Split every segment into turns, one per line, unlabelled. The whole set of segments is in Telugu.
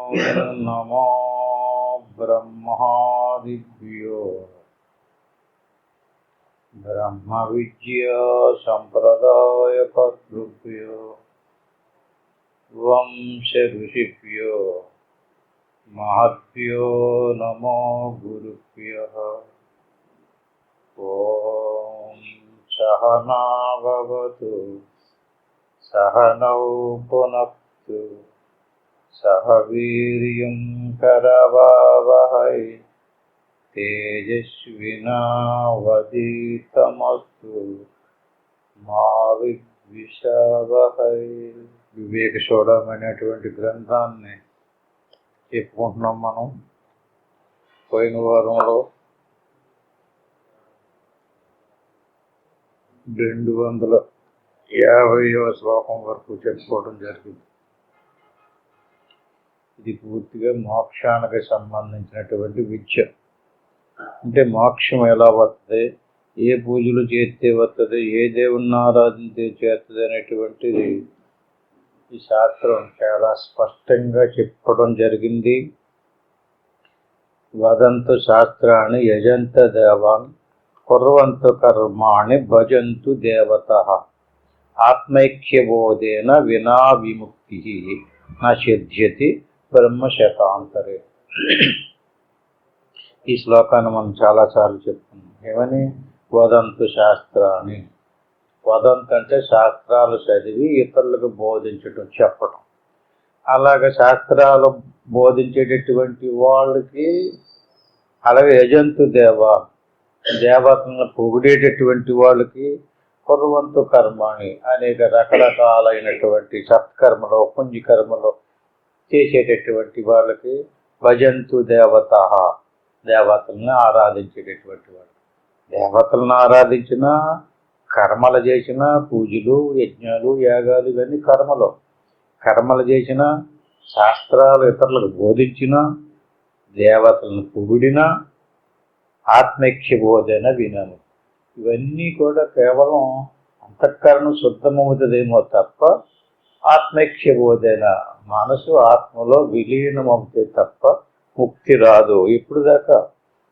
నమో బ్రహ్మాదిభ్యో బ్రహ్మ విద్యా సంప్రదాయకర్తృభ్యో వంశ ఋషిభ్యో మహద్భ్యో నమో గురుభ్యః. ఓం సహనా భవతు సహనౌ పునఃతు సహ వీర్యం కరవావహై తేజస్వినావధీతమస్తు మా విద్విషావహై. వివేక చూడమైనటువంటి గ్రంథాన్ని చెప్పుకుంటున్నాం మనం. పోయిన వారంలో 250వ శ్లోకం వరకు చెప్పుకోవడం జరిగింది. ఇది పూర్తిగా మోక్షానికి సంబంధించినటువంటి విద్య. అంటే మోక్షం ఎలా వస్తుంది, ఏ పూజలు చేస్తే వస్తుంది, ఏ దేవుణ్ణి ఆరాధించే చేస్తుంది అనేటువంటిది ఈ శాస్త్రం చాలా స్పష్టంగా చెప్పడం జరిగింది. వదంతు శాస్త్రాన్ని యజంత దేవాన్ కుర్వంతు కర్మాణి భజంతు దేవతః ఆత్మైక్యబోధేన వినా విముక్తి నసిద్ధ్యతి బ్రహ్మశతాంతరే. ఈ శ్లోకాన్ని మనం చాలాసార్లు చెప్పుకున్నాం. ఏమని? వదంతు శాస్త్రాన్ని. వదంతు అంటే శాస్త్రాలు చదివి ఇతరులకు బోధించటం, చెప్పటం. అలాగే శాస్త్రాలు బోధించేటటువంటి వాళ్ళకి, అలాగే యజంతు దేవతలను పొగిడేటటువంటి వాళ్ళకి, కుర్వంతు కర్మాణి అనేక రకరకాలైనటువంటి సత్కర్మలో పుణ్యకర్మలో చేసేటటువంటి వాళ్ళకి, భజంతు దేవతలను ఆరాధించేటటువంటి వాళ్ళు. దేవతలను ఆరాధించిన, కర్మలు చేసిన, పూజలు యజ్ఞాలు యాగాలు ఇవన్నీ కర్మలు చేసిన, శాస్త్రాలు ఇతరులకు బోధించిన, దేవతలను పొగిడిన, ఆత్మైక్య బోధన వినను. ఇవన్నీ కూడా కేవలం అంతఃకరణం శుద్ధమవుతుందేమో తప్ప ఆత్మైక్య బోధన మనసు ఆత్మలో విలీనమవుతే తప్ప ముక్తి రాదు. ఇప్పుడు దాకా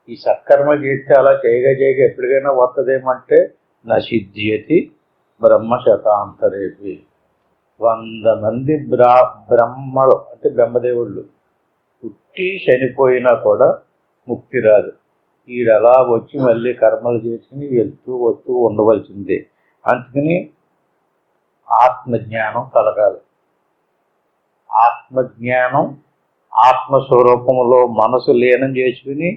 ఈ సత్కర్మ చేస్తే అలా చేయగా ఎప్పటికైనా వస్తుందేమంటే నసిద్ధ్యతి బ్రహ్మశతాంతరేపి. 100 మంది బ్రహ్మలు అంటే బ్రహ్మదేవుళ్ళు పుట్టి చనిపోయినా కూడా ముక్తి రాదు. వీడు అలా వచ్చి మళ్ళీ కర్మలు చేసుకుని వెళ్తూ వస్తూ ఉండవలసిందే. అందుకని ఆత్మజ్ఞానం కలగాలి. ఆత్మజ్ఞానం, ఆత్మస్వరూపంలో మనసు లీనం చేసుకుని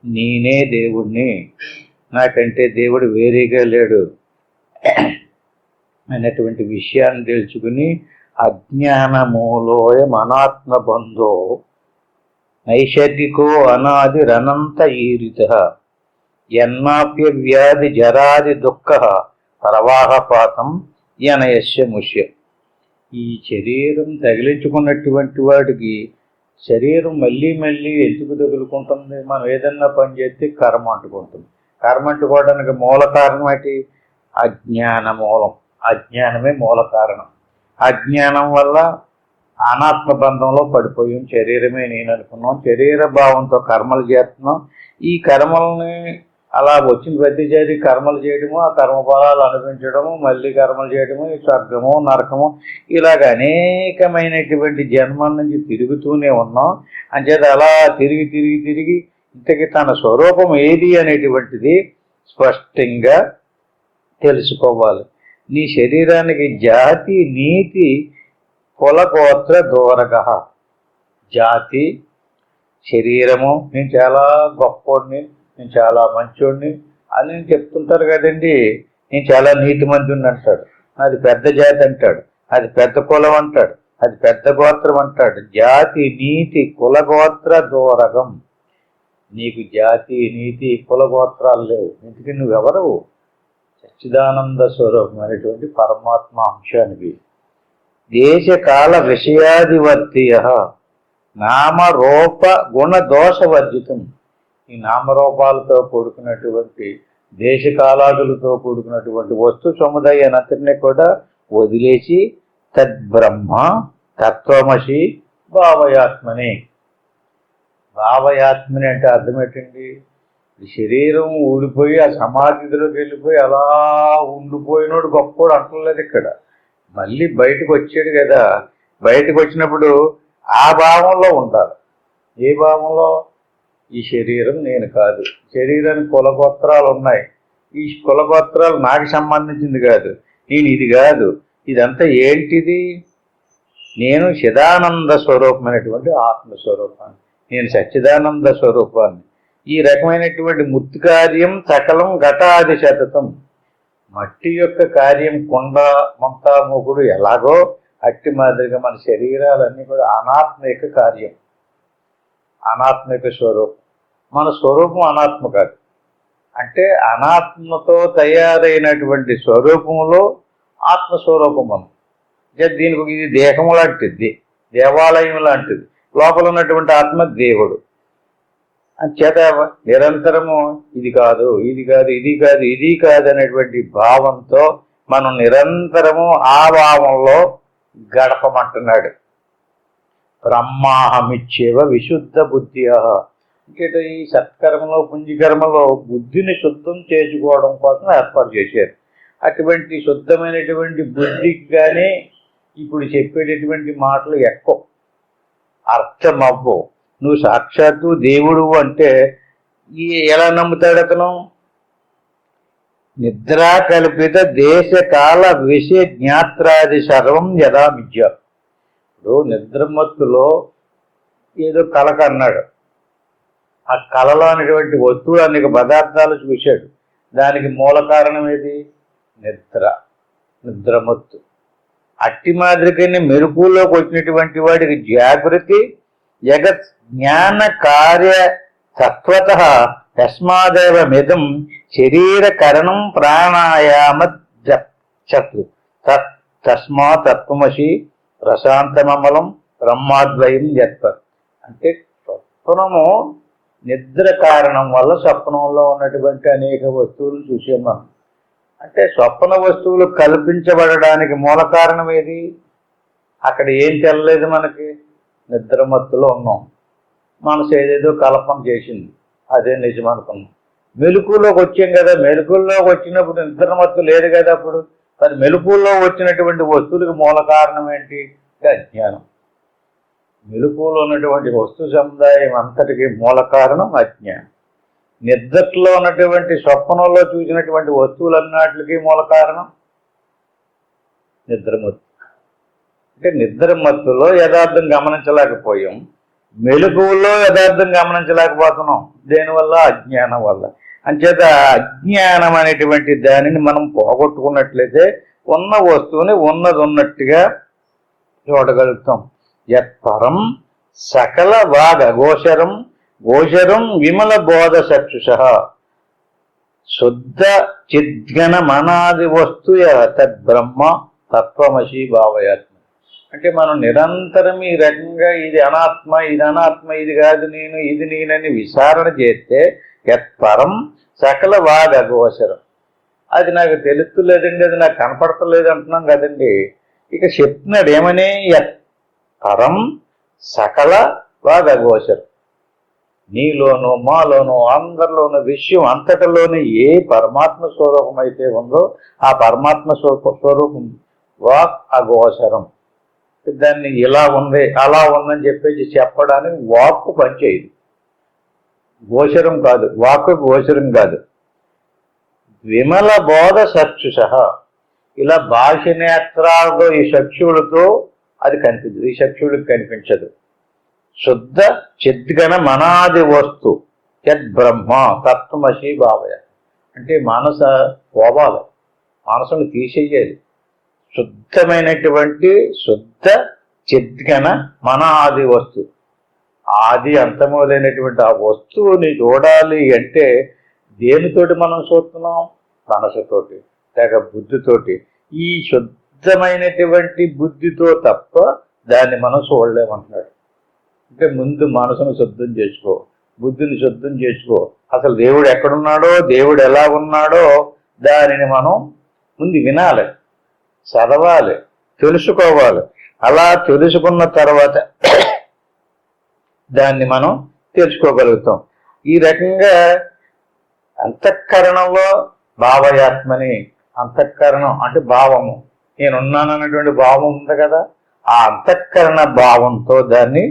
నేనే దేవుణ్ణి, నాకంటే దేవుడు వేరేగా లేడు అనేటువంటి విషయాన్ని తెలుసుకుని అజ్ఞానమూలోయ అనాత్మ బంధో నైషర్గికో అనాది రనంత ఈరిత యన్నాప్య వ్యాధి జరాది దుఃఖ ప్రవాహపాతం యనయస్య ముష్య. ఈ శరీరం తగిలించుకున్నటువంటి వాడికి శరీరం మళ్ళీ ఎందుకు తగులుకుంటుంది? మనం ఏదన్నా పని చేస్తే కర్మ అంటుకుంటుంది. కర్మ అంటుకోవడానికి మూల కారణం ఏంటి? అజ్ఞాన మూలం. అజ్ఞానమే మూల కారణం. అజ్ఞానం వల్ల అనాత్మ బంధంలో పడిపోయాం. శరీరమే నేను అనుకున్నాం. శరీర భావంతో కర్మలు చేస్తున్నాం. ఈ కర్మల్ని అలా వచ్చిన ప్రతిసారి కర్మలు చేయడము, ఆ కర్మ ఫలాలు అనుభవించడము, మళ్ళీ కర్మలు చేయడము, ఈ స్వర్గము నరకము ఇలాగ అనేకమైనటువంటి జన్మల నుంచి తిరుగుతూనే ఉన్నాం. అంచేత అలా తిరిగి ఇంతకీ తన స్వరూపం ఏది అనేటువంటిది స్పష్టంగా తెలుసుకోవాలి. నీ శరీరానికి జాతి నీతి కులగోత్ర దూరగ. జాతి, శరీరము, నేను చాలా గొప్పోడిని, నేను చాలా మంచోడిని అని చెప్తుంటారు కదండి. నేను చాలా నీతిమంతుడిని అంటాడు, అది పెద్ద జాతి అంటాడు, అది పెద్ద కులం అంటాడు, అది పెద్ద గోత్రం అంటాడు. జాతి నీతి కులగోత్ర దూరగం. నీకు జాతి నీతి కులగోత్రాలు లేవు. ఎందుకు? నువ్వెవరు? సచ్చిదానంద స్వరూపం అనేటువంటి పరమాత్మ అంశానివి. దేశకాల విషయాధివర్తీయ నామరూప గుణ దోషవర్జితం. ఈ నామరూపాలతో కూడుకున్నటువంటి దేశకాలాదులతో కూడుకున్నటువంటి వస్తు సముదాయానంతటినీ కూడా వదిలేసి తద్బ్రహ్మ తత్వమసి భావయాత్మని. భావయాత్మని అంటే అర్థం ఏంటండి? శరీరం ఊడిపోయి ఆ సమాధిలోకి వెళ్ళిపోయి అలా ఉండిపోయినోడు గొప్పోడు అంటలేదు ఇక్కడ. మళ్ళీ బయటకు వచ్చాడు కదా, బయటకు వచ్చినప్పుడు ఆ భావంలో ఉండాలి. ఏ భావంలో? ఈ శరీరం నేను కాదు, శరీరానికి కులగోత్రాలు ఉన్నాయి, ఈ కులగోత్రాలు నాకు సంబంధించింది కాదు, నేను ఇది కాదు, ఇదంతా ఏంటిది? నేను చిదానంద స్వరూపమైనటువంటి ఆత్మస్వరూపాన్ని, నేను సచ్చిదానంద స్వరూపాన్ని. ఈ రకమైనటువంటి ముత్తు కార్యం సకలం ఘటాది శతతం. మట్టి యొక్క కార్యం కుండ మంతా మూకుడు ఎలాగో అట్టి మాదిరిగా మన శరీరాలన్నీ కూడా అనాత్మిక కార్యం, అనాత్మిక స్వరూపం. మన స్వరూపం అనాత్మ కాదు. అంటే అనాత్మతో తయారైనటువంటి స్వరూపంలో ఆత్మస్వరూపం మనం. దీనికి ఇది దేహం లాంటిది, దేవాలయం లాంటిది. లోపల ఉన్నటువంటి ఆత్మ దేవుడు. అంచేత నిరంతరము ఇది కాదు, ఇది కాదు, ఇది కాదు, ఇది కాదు అనేటువంటి భావంతో మనం నిరంతరము ఆ భావంలో గడపమంటున్నాడు. బ్రహ్మాహమిచ్చేవ విశుద్ధ బుద్ధి. అంటే ఈ సత్కర్మలో పుంజకర్మలో బుద్ధిని శుద్ధం చేసుకోవడం కోసం ఏర్పాటు చేశారు. అటువంటి శుద్ధమైనటువంటి బుద్ధికి కానీ ఇప్పుడు చెప్పేటటువంటి మాటలు ఎక్కువ అర్థం అవ్వవు. నువ్వు సాక్షాత్తు దేవుడు అంటే ఎలా నమ్ముతాడు అతను? నిద్రా కల్పిత దేశ కాల విషయ జ్ఞాత్రాది సర్వం యథా మిథ్య. ఇప్పుడు నిద్రమత్తులో ఏదో కళ అన్నాడు, ఆ కళలో అనేటువంటి వస్తువులు అనేక పదార్థాలు చూశాడు. దానికి మూల కారణం ఏది? నిద్ర, నిద్రమత్తు. అట్టి మాదిరికైనా మెరుపులోకి వచ్చినటువంటి వాడికి జాగృతి జగత్ జ్ఞాన కార్య తత్వత తస్మాదేవ మిదం శరీరకరణం ప్రాణాయామ జప్చతు తస్మా తత్వమసి ప్రశాంతమమలం బ్రహ్మాద్వయం జత్వత్. అంటే స్వప్నము నిద్ర కారణం వల్ల స్వప్నంలో ఉన్నటువంటి అనేక వస్తువులు చూసాం మనం. అంటే స్వప్న వస్తువులు కల్పించబడడానికి మూల కారణం ఏది? అక్కడ ఏం తెల్లలేదు మనకి, నిద్రమత్తులో ఉన్నాం. మనసు ఏదేదో కల్పన చేసింది, అదే నిజం అనుకున్నాం. మెలకులోకి వచ్చాం కదా, మెలకుల్లోకి వచ్చినప్పుడు నిద్రమత్తు లేదు కదా. అప్పుడు మరి మెలకుల్లో వచ్చినటువంటి వస్తువులకు మూల కారణం ఏంటి? అజ్ఞానం. మెలకులో ఉన్నటువంటి వస్తు సముదాయం అంతటికి మూల కారణం అజ్ఞానం. నిద్రలో ఉన్నటువంటి స్వప్నంలో చూసినటువంటి వస్తువులన్నిటికి మూల కారణం నిద్రమత్తు. అంటే నిద్రమత్తులో యథార్థం గమనించలేకపోయాం, మెలకువలో యథార్థం గమనించలేకపోతున్నాం. దేనివల్ల? అజ్ఞానం వల్ల. అంచేత అజ్ఞానం అనేటువంటి దానిని మనం పోగొట్టుకున్నట్లయితే ఉన్న వస్తువుని ఉన్నది ఉన్నట్టుగా చూడగలుగుతాం. యత్పరం సకల వాగ గోచరం గోచరం విమల బోధ చక్షుష శుద్ధ చిద్గణ మనాది వస్తుయ తద్బ్రహ్మ తత్వమసి భావయాత్మ. అంటే మనం నిరంతరం ఈ రకంగా ఇది అనాత్మ, ఇది అనాత్మ, ఇది కాదు నేను, ఇది నేనని విచారణ చేస్తే యత్పరం సకల వాగ గోచరం. అది నాకు తెలుస్తలేదండి, అది నాకు కనపడతలేదు అంటున్నాం కదండి. ఇక చెప్తున్నాడు ఏమని? యత్పరం సకల వాగ గోచరం. నీలోనూ మాలోనూ అందరిలోనూ విషయం అంతటిలోనూ ఏ పరమాత్మ స్వరూపం అయితే ఉందో ఆ పరమాత్మ స్వరూపం వాక్ అగోచరం. దాన్ని ఇలా ఉంది అలా ఉందని చెప్పేసి చెప్పడానికి వాక్కు పనిచేయదు. గోచరం కాదు, వాక్కు గోచరం కాదు. విమల బోధ చక్షుష. ఇలా భాష నేత్రాలతో ఈ చక్షువులతో అది కనిపించదు, ఈ చక్షువులకు కనిపించదు. శుద్ధ చిద్గణ మనాది వస్తు యద్బ్రహ్మ తత్వమసి భావయ. అంటే మనస పోవాలి, మనసును తీసేయాలి. శుద్ధమైనటువంటి శుద్ధ చిద్గణ మనాది వస్తు, ఆది అంతము లేనటువంటి ఆ వస్తువుని చూడాలి అంటే దేనితోటి మనం చూస్తున్నాం? మనసుతోటి లేక బుద్ధితోటి. ఈ శుద్ధమైనటువంటి బుద్ధితో తప్ప దాన్ని మనం చూడలేమంటున్నాడు. అంటే ముందు మనసును శుద్ధం చేసుకో, బుద్ధిని శుద్ధం చేసుకో. అసలు దేవుడు ఎక్కడున్నాడో, దేవుడు ఎలా ఉన్నాడో దానిని మనం ముందు వినాలి, చదవాలి, తెలుసుకోవాలి. అలా తెలుసుకున్న తర్వాత దాన్ని మనం తెలుసుకోగలుగుతాం. ఈ రకంగా అంతఃకరణంలో భావయాత్మని, అంతఃకరణం అంటే భావము, నేనున్నానన్నటువంటి భావం ఉంది కదా, ఆ అంతఃకరణ భావంతో దాన్ని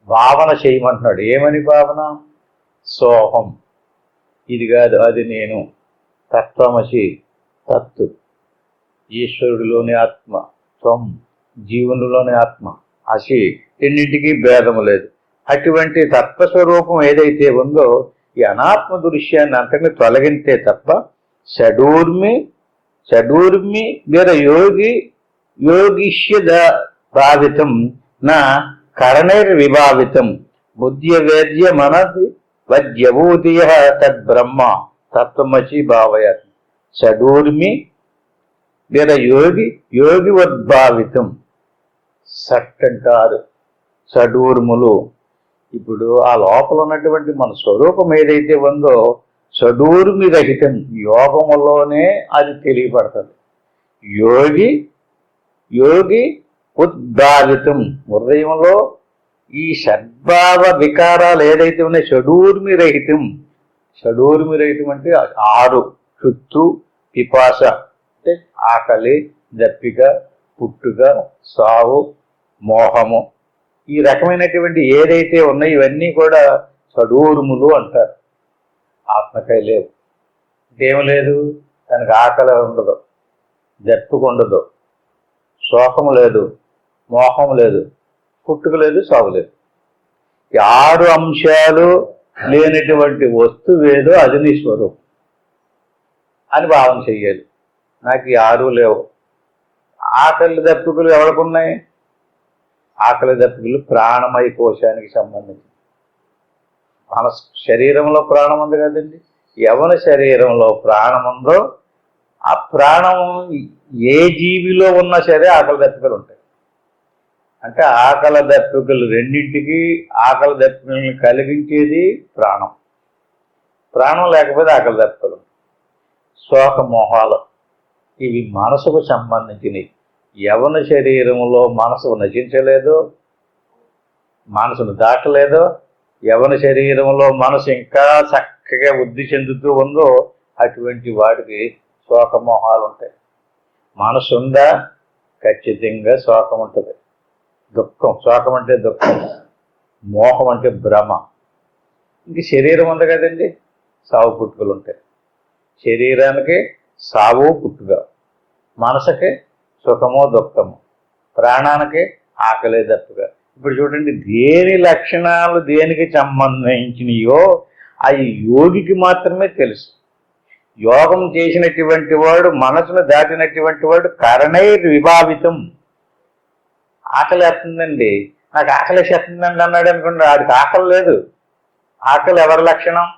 భావన చేయమంటున్నాడు. ఏమని భావన? సోహం, ఇది కాదు అది నేను, తత్వమసి తత్తు, ఈశ్వరుడిలోని ఆత్మ, త్వం జీవునిలోని ఆత్మ, అసి రెండింటికి భేదము లేదు. అటువంటి తత్వస్వరూపం ఏదైతే ఉందో ఈ అనాత్మ దృశ్యాన్ని అంతటిని తొలగింతే తప్ప షడూర్మి వీర యోగిష్య భావితం నా కరణైర్విభావితం బుద్ధ్యవేద్య మనసి వద్యభూతియ తద్బ్రహ్మ తత్వమసి భావయత్. షడూర్మి వీర యోగివద్భావితం. సట్ అంటారు షడూర్ములు. ఇప్పుడు ఆ లోపల ఉన్నటువంటి మన స్వరూపం ఏదైతే ఉందో షడూర్మి రహితం, యోగములోనే అది తెలియబడుతుంది. యోగి ఉద్భావితం, హృదయంలో ఈ షడ్భావ వికారాలు ఏదైతే ఉన్నాయో షడూర్మి రహితం. షడూర్మి రహితం అంటే 6: చుత్తు, పిపాస అంటే ఆకలి, దప్పిక, పుట్టుక, సావు, మోహము, ఈ రకమైనటువంటి ఏదైతే ఉన్నాయో ఇవన్నీ కూడా షడూర్ములు అంటారు. ఆత్మకాయ లేవు, ఏం లేదు, దానికి ఆకలి ఉండదు, దప్పిక ఉండదు, శోకము లేదు, మోహం లేదు, పుట్టుక లేదు, సాగు లేదు. ఈ 6 అంశాలు లేనటువంటి వస్తువేదో అది నీ స్వరూపం అని భావన చెయ్యాలి. నాకు ఈ 6 లేవు. ఆకలి దప్పికలు ఎవరికున్నాయి? ఆకలి దప్పికలు ప్రాణమయ కోశానికి సంబంధించి. మన శరీరంలో ప్రాణం ఉంది కదండి, ఎవరి శరీరంలో ప్రాణం ఉందో ఆ ప్రాణం ఏ జీవిలో ఉన్నా సరే ఆకలి దప్పికలు ఉంటాయి. అంటే ఆకలి దప్పికలు రెండింటికి, ఆకలి దప్పికల్ని కలిగించేది ప్రాణం. ప్రాణం లేకపోతే ఆకలి దప్పికలు. శోకమోహాలు ఇవి మనసుకు సంబంధించినవి. ఎవరి శరీరంలో మనసు నశించలేదో, మనసును దాటలేదో, ఎవరి శరీరంలో మనసు ఇంకా చక్కగా వృద్ధి చెందుతూ ఉందో అటువంటి వాడికి శోకమోహాలు ఉంటాయి. మనసు ఉందా? ఖచ్చితంగా శోకం ఉంటుంది, దుఃఖం. శోకం అంటే దుఃఖం, మోహం అంటే భ్రమ. ఇంక శరీరం ఉంది కదండి, సావు పుట్టుకలు ఉంటాయి. శరీరానికి సావు పుట్టుక, మనసుకి సుఖమో దుఃఖము, ప్రాణానికి ఆకలే దప్పుక. ఇప్పుడు చూడండి, దేని లక్షణాలు దేనికి సంబంధించినయో అవి యోగికి మాత్రమే తెలుసు. యోగం చేసినటువంటి వాడు, మనసును దాటినటువంటి వాడు కరణైర్విభావితం. ఆకలి వేస్తుందండి, నాకు ఆకలి వేస్తుందండి అన్నాడు అనుకోండి, వాడికి ఆకలి లేదు. ఆకలి ఎవరి లక్షణం?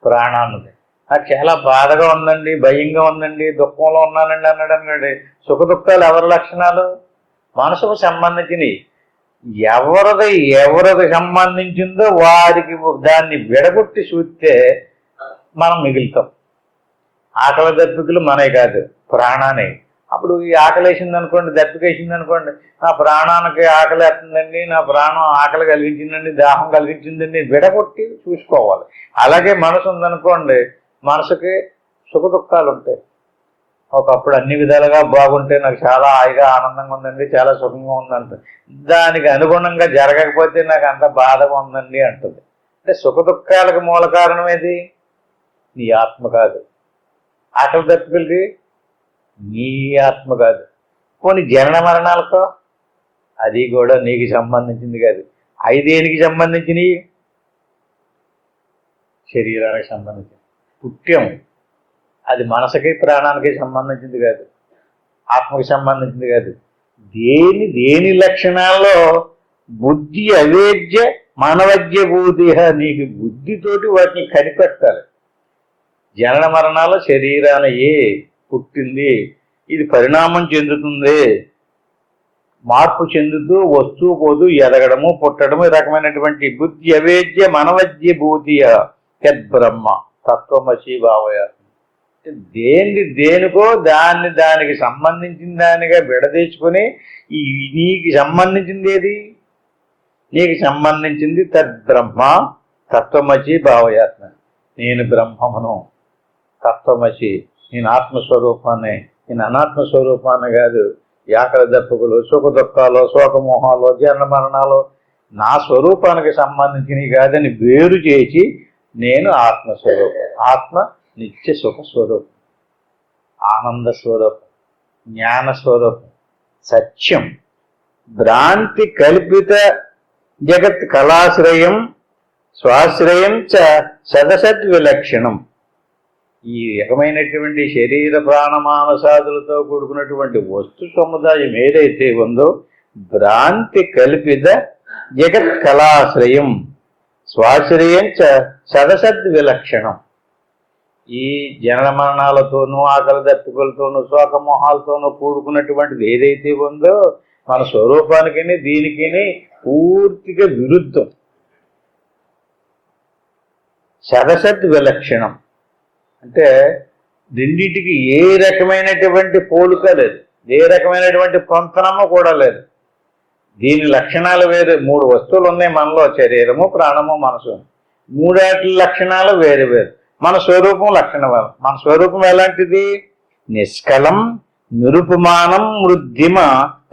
ప్రాణాన్నది. నాకు చాలా బాధగా ఉందండి, భయంగా ఉందండి, దుఃఖంలో ఉన్నానండి అన్నాడు అనుకోండి, సుఖ దుఃఖాలు ఎవరి లక్షణాలు? మనసుకు సంబంధించినవి. ఎవరిది సంబంధించిందో వారికి దాన్ని విడగొట్టి చూస్తే మనం మిగులుతాం. ఆకలి దప్పికలు మనే కాదు, ప్రాణానే. అప్పుడు ఈ ఆకలి వేసింది అనుకోండి, దప్పికేసింది అనుకోండి, నా ప్రాణానికి ఆకలి వేస్తుందండి, నా ప్రాణం ఆకలి కలిగించిందండి, దాహం కలిగించిందండి, విడగొట్టి చూసుకోవాలి. అలాగే మనసు ఉందనుకోండి, మనసుకి సుఖ దుఃఖాలు ఉంటాయి. ఒకప్పుడు అన్ని విధాలుగా బాగుంటే నాకు చాలా హాయిగా ఆనందంగా ఉందండి, చాలా సుఖంగా ఉందంట. దానికి అనుగుణంగా జరగకపోతే నాకు అంత బాధగా ఉందండి అంటుంది. అంటే సుఖ దుఃఖాలకు మూల కారణం ఏది? నీ ఆత్మ కాదు. ఆకలి దప్పికలకి నీ ఆత్మ కాదు. పోనీ జనన మరణాలతో అది కూడా నీకు సంబంధించింది కాదు. అవి దేనికి సంబంధించినవి? శరీరానికి సంబంధించింది. పుట్ట్యం అది మనసుకి ప్రాణానికి సంబంధించింది కాదు, ఆత్మకి సంబంధించింది కాదు. దేని లక్షణాల్లో బుద్ధి అవేద్య మనవద్య బూది, నీకు బుద్ధితోటి వాటిని కనిపెట్టాలి. జనన మరణాలు శరీరాన పుట్టింది, ఇది పరిణామం చెందుతుంది, మార్పు చెందుతూ వస్తూ పోతూ ఎదగడము పుట్టడము, ఈ రకమైనటువంటి బుద్ధి అవేద్య మనవద్య భూతియ యద్బ్రహ్మ తత్వమసి భావయ. దేనికో దానికి సంబంధించిన దానిగా విడదీసుకుని నీకు సంబంధించింది ఏది? నీకు సంబంధించింది తద్బ్రహ్మ తత్వమసి భావయాత్మ. నేను బ్రహ్మమును, తత్వమసి, నేను ఆత్మస్వరూపాన్ని, నేను అనాత్మస్వరూపాన్ని కాదు. ఆకలి దప్పుకులు, సుఖ దుఃఖాలు, శోకమోహాలు, జన్మ మరణాలు నా స్వరూపానికి సంబంధించినవి కాదని వేరు చేసి నేను ఆత్మస్వరూపం, ఆత్మ నిత్య సుఖ స్వరూపం, ఆనంద స్వరూపం, జ్ఞాన స్వరూపం, సత్యం, భ్రాంతి కల్పిత జగత్ కళాశ్రయం స్వాశ్రయం చ సదసద్విలక్షణం. ఈ రకమైనటువంటి శరీర ప్రాణమానసాదులతో కూడుకున్నటువంటి వస్తు సముదాయం ఏదైతే ఉందో భ్రాంతి కల్పిత జగత్ కళాశ్రయం స్వాశ్రయం చ సదసద్విలక్షణం. ఈ జనన మరణాలతోనూ ఆకలి దప్పుకలతోనూ శోకమోహాలతోనూ కూడుకున్నటువంటిది ఏదైతే ఉందో మన స్వరూపానికి దీనికి పూర్తిగా విరుద్ధం. సదసద్విలక్షణం అంటే రెండింటికి ఏ రకమైనటువంటి పోలిక లేదు, ఏ రకమైనటువంటి పొంతనము కూడా లేదు. దీని లక్షణాలు వేరు. 3 వస్తువులు ఉన్నాయి మనలో, శరీరము, ప్రాణము, మనసు. 3 లక్షణాలు వేరు వేరు. మన స్వరూపం లక్షణం. మన స్వరూపం ఎలాంటిది? నిష్కలం నిరుపమానం వృద్ధిమ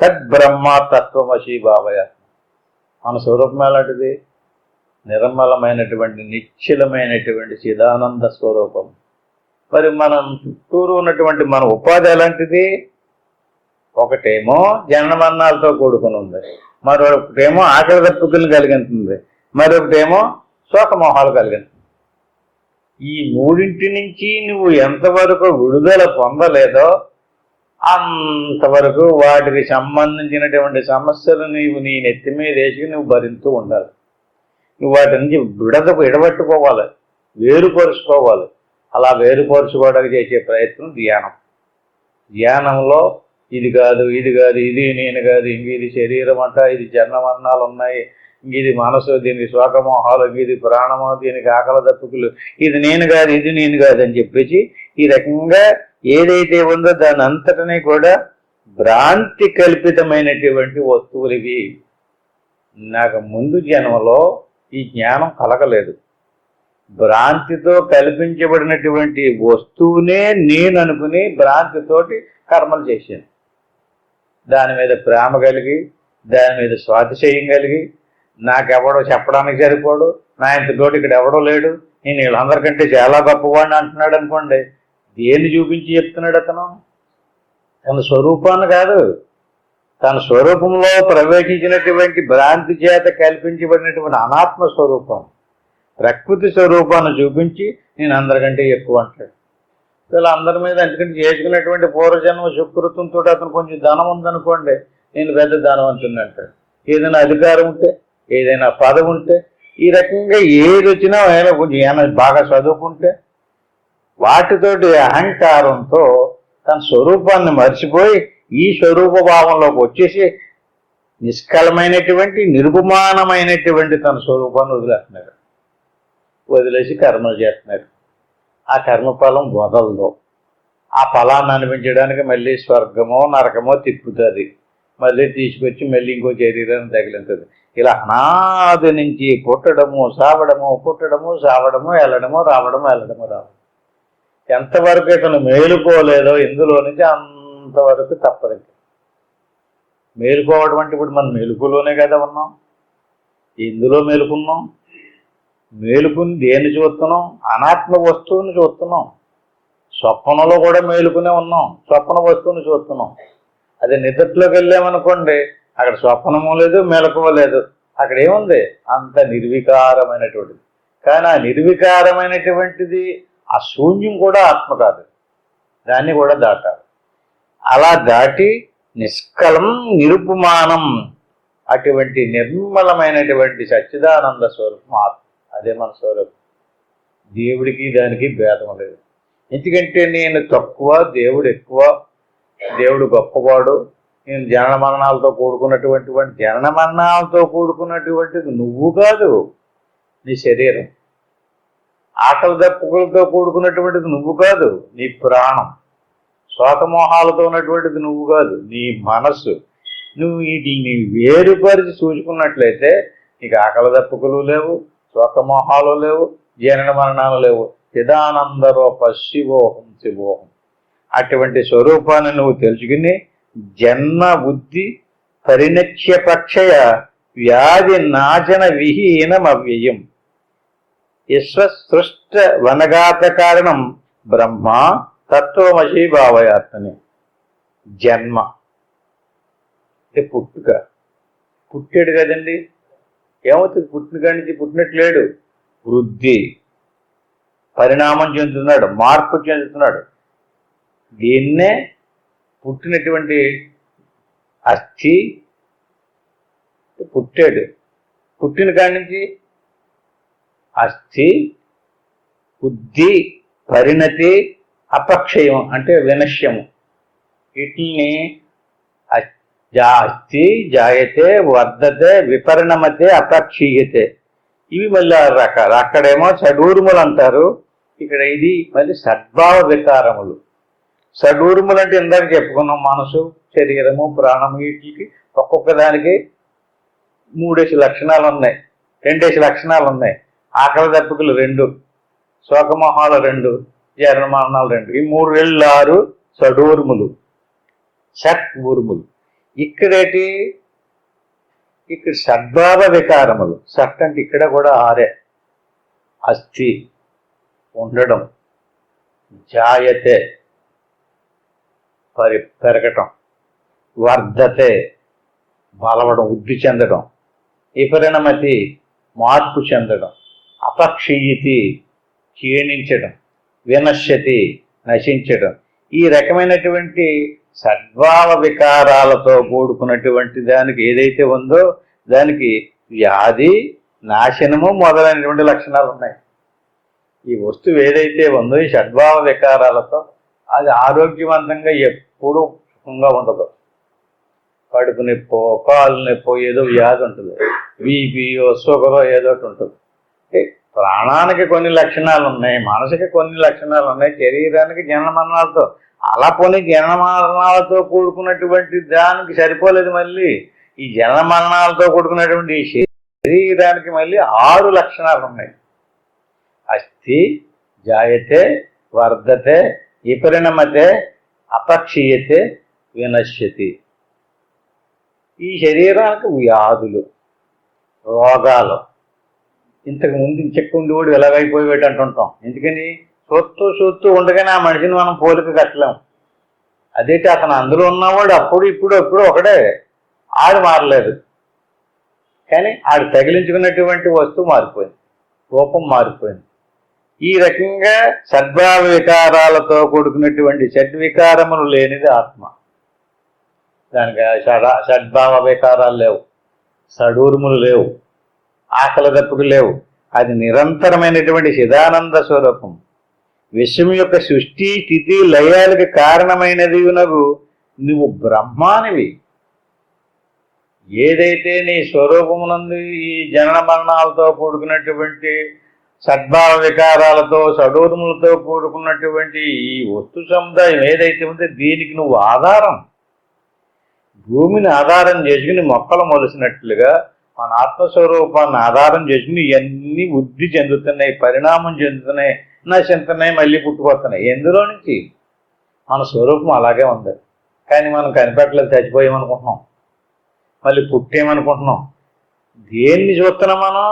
తద్బ్రహ్మ తత్వమసి భావయ. మన స్వరూపం ఎలాంటిది? నిర్మలమైనటువంటి నిశ్చలమైనటువంటి చిదానంద స్వరూపం. మరి మనం చుట్టూరు ఉన్నటువంటి మన ఉపాధి ఎలాంటిది? ఒకటేమో జనన మరణాలతో కూడుకుని ఉంది, మరొకటేమో ఆకలి దప్పుకులు కలిగింది, మరొకటేమో శోకమోహాలు కలిగింది. ఈ 3 నుంచి నువ్వు ఎంతవరకు విడుదల పొందలేదో అంతవరకు వాటికి సంబంధించినటువంటి సమస్యలు నీవు నీ నెత్తి మీద వేసి నువ్వు భరిస్తూ ఉండాలి. నువ్వు వాటి నుంచి విడబట్టుకోవాలి, వేరుపరుచుకోవాలి. అలా వేరుపరుచుకోవడానికి చేసే ప్రయత్నం ధ్యానం. ధ్యానంలో ఇది కాదు, ఇది కాదు, ఇది నేను కాదు, ఇంక ఇది శరీరం అంట, ఇది జన్మమరణాలు ఉన్నాయి, ఇంక ఇది మనసు, దీనికి శోకమోహాలు, ఇంక ఇది ప్రాణము, దీనికి ఆకలి దప్పుకులు, ఇది నేను కాదు, ఇది నేను కాదు అని చెప్పేసి ఈ రకంగా ఏదైతే ఉందో దాని అంతటినీ కూడా భ్రాంతి కల్పితమైనటువంటి వస్తువులవి. నాకు ముందు జన్మలో ఈ జ్ఞానం కలగలేదు. భ్రాంతితో కల్పించబడినటువంటి వస్తువునే నేను అనుకుని భ్రాంతితోటి కర్మలు చేశాను. దాని మీద ప్రేమ కలిగి, దాని మీద స్వాతిశయం కలిగి, నాకెవడో చెప్పడానికి సరిపోడు, నా ఇంతతోటి ఇక్కడ ఎవడో లేడు, నేను వీళ్ళందరికంటే చాలా గొప్పవాడిని అంటున్నాడు అనుకోండి. దేన్ని చూపించి చెప్తున్నాడు అతను? తన స్వరూపాన్ని కాదు, తన స్వరూపంలో ప్రవేశించినటువంటి భ్రాంతి చేత కల్పించబడినటువంటి అనాత్మ స్వరూపం, ప్రకృతి స్వరూపాన్ని చూపించి నేను అందరికంటే ఎక్కువ అంటాడు. వీళ్ళందరి మీద ఎందుకంటే చేసుకున్నటువంటి పూర్వజన్మ సుకృతంతో అతను కొంచెం ధనం ఉందనుకోండి, నేను పెద్ద ధనవంతుని అంటాడు. ఏదైనా అధికారం ఉంటే, ఏదైనా పదవి ఉంటే, ఈ రకంగా ఏది వచ్చినా ఆయన కొంచెం ఏమైనా బాగా చదువుకుంటే వాటితోటి అహంకారంతో తన స్వరూపాన్ని మర్చిపోయి ఈ స్వరూప భావంలోకి వచ్చేసి నిష్కలమైనటువంటి నిరుపమానమైనటువంటి తన స్వరూపాన్ని వదిలేస్తున్నాడు. వదిలేసి కర్మలు చేస్తున్నాడు. ఆ కర్మఫలం వదలదు. ఆ ఫలాన్ని అనిపించడానికి మళ్ళీ స్వర్గమో నరకమో తిప్పుతుంది, మళ్ళీ తీసుకొచ్చి మళ్ళీ ఇంకో శరీరాన్ని తగిలింతుంది. ఇలా అనాది నుంచి పుట్టడము సావడము, పుట్టడము సావడము, వెళ్ళడము రావడము, వెళ్ళడము రావడం. ఎంతవరకు ఇతను మేలుకోలేదో ఇందులో నుంచి అంతవరకు తప్పదు. మేలుకోవడం అంటే ఇప్పుడు మనం మెలుకులోనే కదా ఉన్నాం, ఇందులో మేలుకున్నాం. మేలుకుని దేన్ని చూస్తున్నాం? అనాత్మ వస్తువుని చూస్తున్నాం. స్వప్నంలో కూడా మేలుకునే ఉన్నాం, స్వప్న వస్తువుని చూస్తున్నాం. అదే నిద్రలోకి వెళ్ళామనుకోండి, అక్కడ స్వప్నము లేదు, మెలకువ లేదు. అక్కడ ఏముంది? అంత నిర్వికారమైనటువంటిది. కానీ ఆ నిర్వికారమైనటువంటిది ఆ శూన్యం కూడా ఆత్మ కాదు, దాన్ని కూడా దాటాలి. అలా దాటి నిష్కలం నిరుపమానం అటువంటి నిర్మలమైనటువంటి సచ్చిదానంద స్వరూపం ఆత్మ. అదే మన స్వరూపం. దేవుడికి దానికి భేదం లేదు. ఎందుకంటే నేను తక్కువ, దేవుడు ఎక్కువ, దేవుడు గొప్పవాడు. నేను జనన మరణాలతో కూడుకున్నటువంటిది నువ్వు కాదు, నీ శరీరం. ఆకలి దప్పులతో కూడుకున్నటువంటిది నువ్వు కాదు, నీ ప్రాణం. శోకమోహాలతో ఉన్నటువంటిది నువ్వు కాదు, నీ మనస్సు. నువ్వు వీటిని వేరుపరిచి చూసుకున్నట్లయితే నీకు ఆకలి దప్పుకులు లేవు, శోకమోహాలు లేవు, జనన మరణాలు లేవు. చిదానంద రూప శివోహం శివోహం. అటువంటి స్వరూపాన్ని నువ్వు తెలుసుకుని జన్మ బుద్ధి పరిణక్ష్యపక్షయ వ్యాధి నాశన విహీనం అవ్యయం విశ్వసృష్ట వనగాత కారణం బ్రహ్మ తత్వమసి భావయాత్మని. జన్మ అంటే పుట్టుక. పుట్టాడు కదండి, ఏమవుతుంది? పుట్టిన కాడి నుంచి పుట్టినట్లేడు. వృద్ధి, పరిణామం చెందుతున్నాడు, మార్పు చెందుతున్నాడు. దీన్నే పుట్టినటువంటి అస్థి పుట్టాడు. పుట్టిన కాడి నుంచి అస్థి, బుద్ధి, పరిణతి, అపక్షయం అంటే వినశ్యము. వీటిని అస్థి జాయతే, వర్ధతే, విపరిణమతే, అపక్షీయతే. ఇవి మళ్ళీ రకాలు. అక్కడేమో షడూర్ములు అంటారు, ఇక్కడ ఇది మళ్ళీ సద్భావ వికారములు. షడూర్ములు అంటే ఇందాక చెప్పుకున్నాం, మనసు, శరీరము, ప్రాణము. వీటికి ఒక్కొక్క దానికి 3 లక్షణాలు ఉన్నాయి, 2 లక్షణాలు ఉన్నాయి. ఆకలి దప్పుకులు 2, శోకమోహాలు 2, జనన మరణాలు 2. ఈ 3 6 షడూర్ములు, షట్ ఊర్ములు. ఇక్కడేటి? ఇక్కడ సద్భావ వికారములు. షట్ అంటే ఇక్కడ కూడా 6. అస్థి ఉండడం, జాయతే పెరగటం, వర్ధతే బలవడం, వృద్ధి చెందడం, విపరిణమతి మార్పు చెందడం, అపక్షీయతి క్షీణించడం, వినశ్యతి నశించడం. ఈ రకమైనటువంటి సద్భావ వికారాలతో కూడుకున్నటువంటి దానికి ఏదైతే ఉందో దానికి వ్యాధి, నాశనము మొదలైనటువంటి లక్షణాలు ఉన్నాయి. ఈ వస్తువు ఏదైతే ఉందో ఈ సద్భావ వికారాలతో అది ఆరోగ్యవంతంగా ఎప్పుడూ సుఖంగా ఉండదు. కడుపు నొప్పో, కాలు నొప్పో, ఏదో వ్యాధి ఉంటుంది, బీపీయో, షుగరో ఏదో ఒకటి ఉంటుంది. ప్రాణానికి కొన్ని లక్షణాలు ఉన్నాయి, మనసుకి కొన్ని లక్షణాలు ఉన్నాయి, శరీరానికి జనన మరణాలతో. అలా పోనీ జనన మరణాలతో కూడుకున్నటువంటి దానికి సరిపోలేదు. మళ్ళీ ఈ జనన మరణాలతో కూడుకున్నటువంటి శరీరానికి మళ్ళీ 6 లక్షణాలు ఉన్నాయి. అస్థి జాయతే, వర్ధతే, విపరిణమతే, అపక్షీయతే, వినశ్యతి. ఈ శరీరానికి వ్యాధులు, రోగాలు. ఇంతకు ముందు చెక్కుండి కూడా ఎలాగైపోయేటి అంటుంటాం. ఎందుకని? చూస్తూ ఉండగానే ఆ మనిషిని మనం పోలిక కట్టలేం. అదేంటి, అతను అందులో ఉన్నవాడు అప్పుడు ఇప్పుడు ఒకడే, ఆడు మారలేదు. కానీ ఆడు తగిలించుకున్నటువంటి వస్తువు మారిపోయింది, రూపం మారిపోయింది. ఈ రకంగా సద్భావ వికారాలతో కూడుకున్నటువంటి షడ్వికారములు లేనిది ఆత్మ. దానికి షడ్భావ వికారాలు లేవు, షడూర్ములు లేవు, ఆకలి దప్పుకు లేవు. అది నిరంతరమైనటువంటి చిదానంద స్వరూపం. విశ్వం యొక్క సృష్టి, స్థితి, లయాలకు కారణమైనది నువ్వు బ్రహ్మానివి. ఏదైతే నీ స్వరూపమునందు ఈ జనన మరణాలతో కూడుకున్నటువంటి సద్భావ వికారాలతో, షడూర్ములతో కూడుకున్నటువంటి ఈ వస్తు సముదాయం ఏదైతే ఉందో దీనికి నువ్వు ఆధారం. భూమిని ఆధారం చేసుకుని మొక్కలు మొలిసినట్లుగా మన ఆత్మస్వరూపాన్ని ఆధారం చేసుకుని ఇవన్నీ వృద్ధి చెందుతున్నాయి, పరిణామం చెందుతున్నాయి, నశిస్తున్నాయి, మళ్ళీ పుట్టుకొస్తున్నాయి. ఎందులో నుంచి? మన స్వరూపం అలాగే ఉంది. కానీ మనం కనిపెట్టలేదు, చచ్చిపోయామనుకుంటున్నాం, మళ్ళీ పుట్టేమనుకుంటున్నాం. దేన్ని చూస్తున్నాం మనం?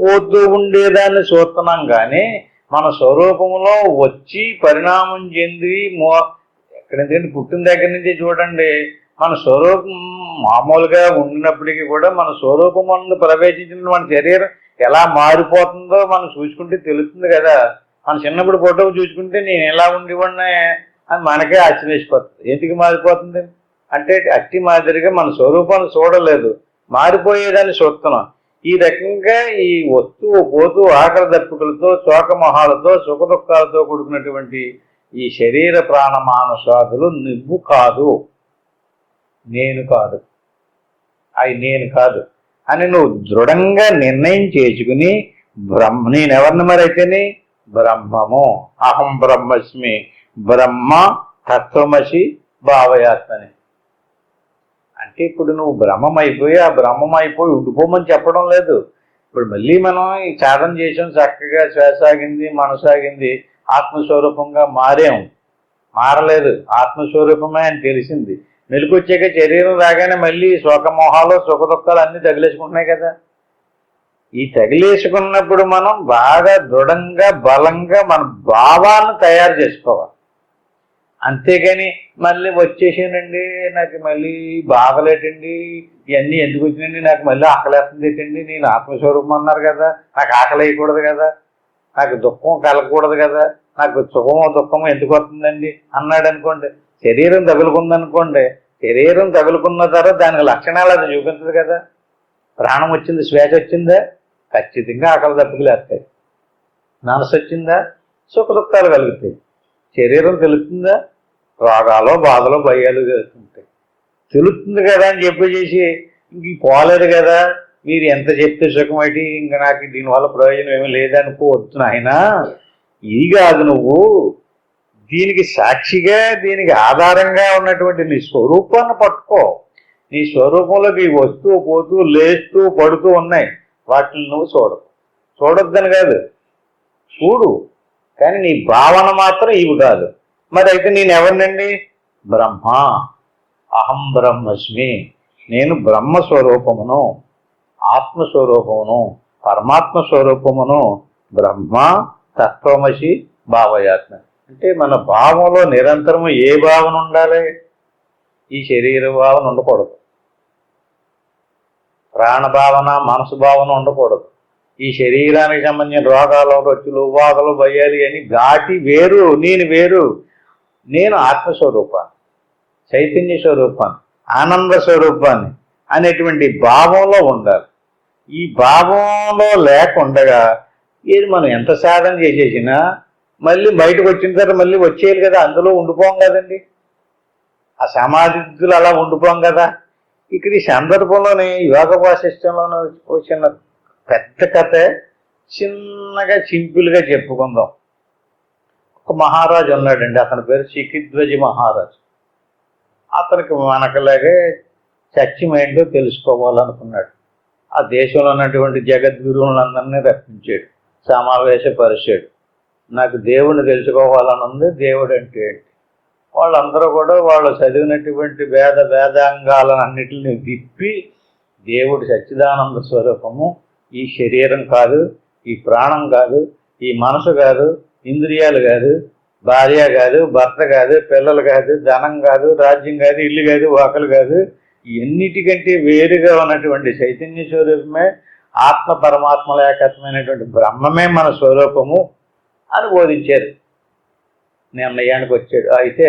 పోతూ ఉండేదాన్ని చూస్తున్నాం. కానీ మన స్వరూపంలో వచ్చి పరిణామం చెంది ఎక్కడైతే పుట్టిన దగ్గర నుంచి చూడండి, మన స్వరూపం మామూలుగా ఉండినప్పటికీ కూడా మన స్వరూపం ముందు ప్రవేశించిన మన శరీరం ఎలా మారిపోతుందో మనం చూసుకుంటే తెలుస్తుంది కదా. మన చిన్నప్పుడు ఫోటో చూసుకుంటే నేను ఎలా ఉండేవాడినే అని మనకే ఆశ్చర్యపోతుంది. ఎందుకు మారిపోతుంది అంటే అట్టి మాదిరిగా మన స్వరూపాన్ని చూడలేదు, మారిపోయేదాన్ని చూస్తున్నాం. ఈ రకంగా ఈ వస్తువు పోతూ ఆకలి దప్పుకులతో, శోకమొహాలతో, సుఖ దుఃఖాలతో కూడుకున్నటువంటి ఈ శరీర ప్రాణమానసాదులు నువ్వు కాదు, నేను కాదు, అవి నేను కాదు అని నువ్వు దృఢంగా నిర్ణయం చేసుకుని నేనెవరిని మరైతేనే బ్రహ్మము, అహం బ్రహ్మస్మి, బ్రహ్మ తత్వమసి భావయాత్మని అంటే ఇప్పుడు నువ్వు బ్రహ్మం అయిపోయి ఆ బ్రహ్మం అయిపోయి ఉండిపోమని చెప్పడం లేదు. ఇప్పుడు మళ్ళీ మనం ఈ సాధన చేసాం, చక్కగా శ్వాస ఆగింది, మనసు ఆగింది, ఆత్మస్వరూపంగా మారలేదు. ఆత్మస్వరూపమే అని తెలిసింది. మెలుకొచ్చాక శరీరం రాగానే మళ్ళీ శోకమోహాలు సుఖ దుఃఖాలు అన్నీ తగిలేసుకుంటున్నాయి కదా. ఈ తగిలేసుకున్నప్పుడు మనం బాగా దృఢంగా బలంగా మన భావాలను తయారు చేసుకోవాలి. అంతేగాని మళ్ళీ వచ్చేసానండి, నాకు మళ్ళీ బాగలేటండి, ఇవన్నీ ఎందుకు వచ్చినండి, నాకు మళ్ళీ ఆకలేస్తుంది ఏంటండి, నేను ఆత్మస్వరూపం అన్నారు కదా, నాకు ఆకలి వేయకూడదు కదా, నాకు దుఃఖం కలగకూడదు కదా, నాకు సుఖమో దుఃఖమో ఎందుకు వస్తుందండి అన్నాడు అనుకోండి, శరీరం తగులుకుందనుకోండి, శరీరం తగులుకున్న తర్వాత దానికి లక్షణాలు అది చూపించదు కదా. ప్రాణం వచ్చింది, శ్వాస వచ్చిందా, ఖచ్చితంగా ఆకలి దప్పుకులేస్తాయి. మనసు వచ్చిందా, సుఖ దుఃఖాలు కలుగుతాయి. శరీరం తెలుస్తుందా, రోగాలు బాధలు భయాలు తెలుస్తుంటాయి. తెలుస్తుంది కదా అని చేసి ఇంక పోలేదు కదా, మీరు ఎంత చెప్తే సుఖమేటి, ఇంకా నాకు దీనివల్ల ప్రయోజనం ఏమీ లేదనుకోవద్దు నాయన. ఇది కాదు, నువ్వు దీనికి సాక్షిగా దీనికి ఆధారంగా ఉన్నటువంటి నీ స్వరూపాన్ని పట్టుకో. నీ స్వరూపంలోకి ఈ వస్తూ పోతూ లేస్తూ పడుతూ ఉన్నాయి, వాటిని నువ్వు చూడొద్దని కాదు, చూడు, కానీ నీ భావన మాత్రం ఇవి కాదు. మరి అయితే నేను ఎవరినండి? బ్రహ్మ, అహం బ్రహ్మస్మి, నేను బ్రహ్మస్వరూపమును, ఆత్మస్వరూపమును, పరమాత్మ స్వరూపమును, బ్రహ్మ తత్వమసి భావయాత్మ. అంటే మన భావంలో నిరంతరము ఏ భావన ఉండాలి? ఈ శరీర భావన ఉండకూడదు, ప్రాణభావన మనసు భావన ఉండకూడదు. ఈ శరీరానికి సంబంధించిన రోగాలు రొచ్చులు బాధలు భయాలు అని ఘాటి వేరు, నేను వేరు. నేను ఆత్మస్వరూపాన్ని, చైతన్య స్వరూపాన్ని, ఆనంద స్వరూపాన్ని అనేటువంటి భావంలో ఉండాలి. ఈ భావంలో లేకుండగా ఇది మనం ఎంత సాధన చేసేసినా మళ్ళీ బయటకు వచ్చిన తర్వాత మళ్ళీ వచ్చేయాలి కదా, అందులో ఉండిపోం కదండి. ఆ సమాధితులు అలా ఉండిపోం కదా. ఇక్కడ ఈ సందర్భంలోనే యోగ వాసిష్టంలోనే వచ్చిన పెద్ద కథ చిన్నగా సింపుల్గా చెప్పుకుందాం. ఒక మహారాజు ఉన్నాడండి, అతని పేరు శిఖిధ్వజ మహారాజు. అతనికి మనకలాగే సత్యమేంటో తెలుసుకోవాలనుకున్నాడు. ఆ దేశంలో ఉన్నటువంటి జగద్గురువులందరినీ రప్పించాడు, సమావేశపరిచాడు. నాకు దేవుణ్ణి తెలుసుకోవాలని ఉంది, దేవుడు అంటే ఏంటి. వాళ్ళందరూ కూడా వాళ్ళు చదివినటువంటి వేదాంగాలను అన్నిటిని విప్పి, దేవుడు సచ్చిదానంద స్వరూపము, ఈ శరీరం కాదు, ఈ ప్రాణం కాదు, ఈ మనసు కాదు, ఇంద్రియాలు కాదు, భార్య కాదు, భర్త కాదు, పిల్లలు కాదు, ధనం కాదు, రాజ్యం కాదు, ఇల్లు కాదు, వాకలు కాదు, ఎన్నిటికంటే వేరుగా ఉన్నటువంటి చైతన్య స్వరూపమే, ఆత్మ పరమాత్మల ఏకత్వమైనటువంటి బ్రహ్మమే మన స్వరూపము అని బోధించారు. నిర్ణయానికి వచ్చాడు. అయితే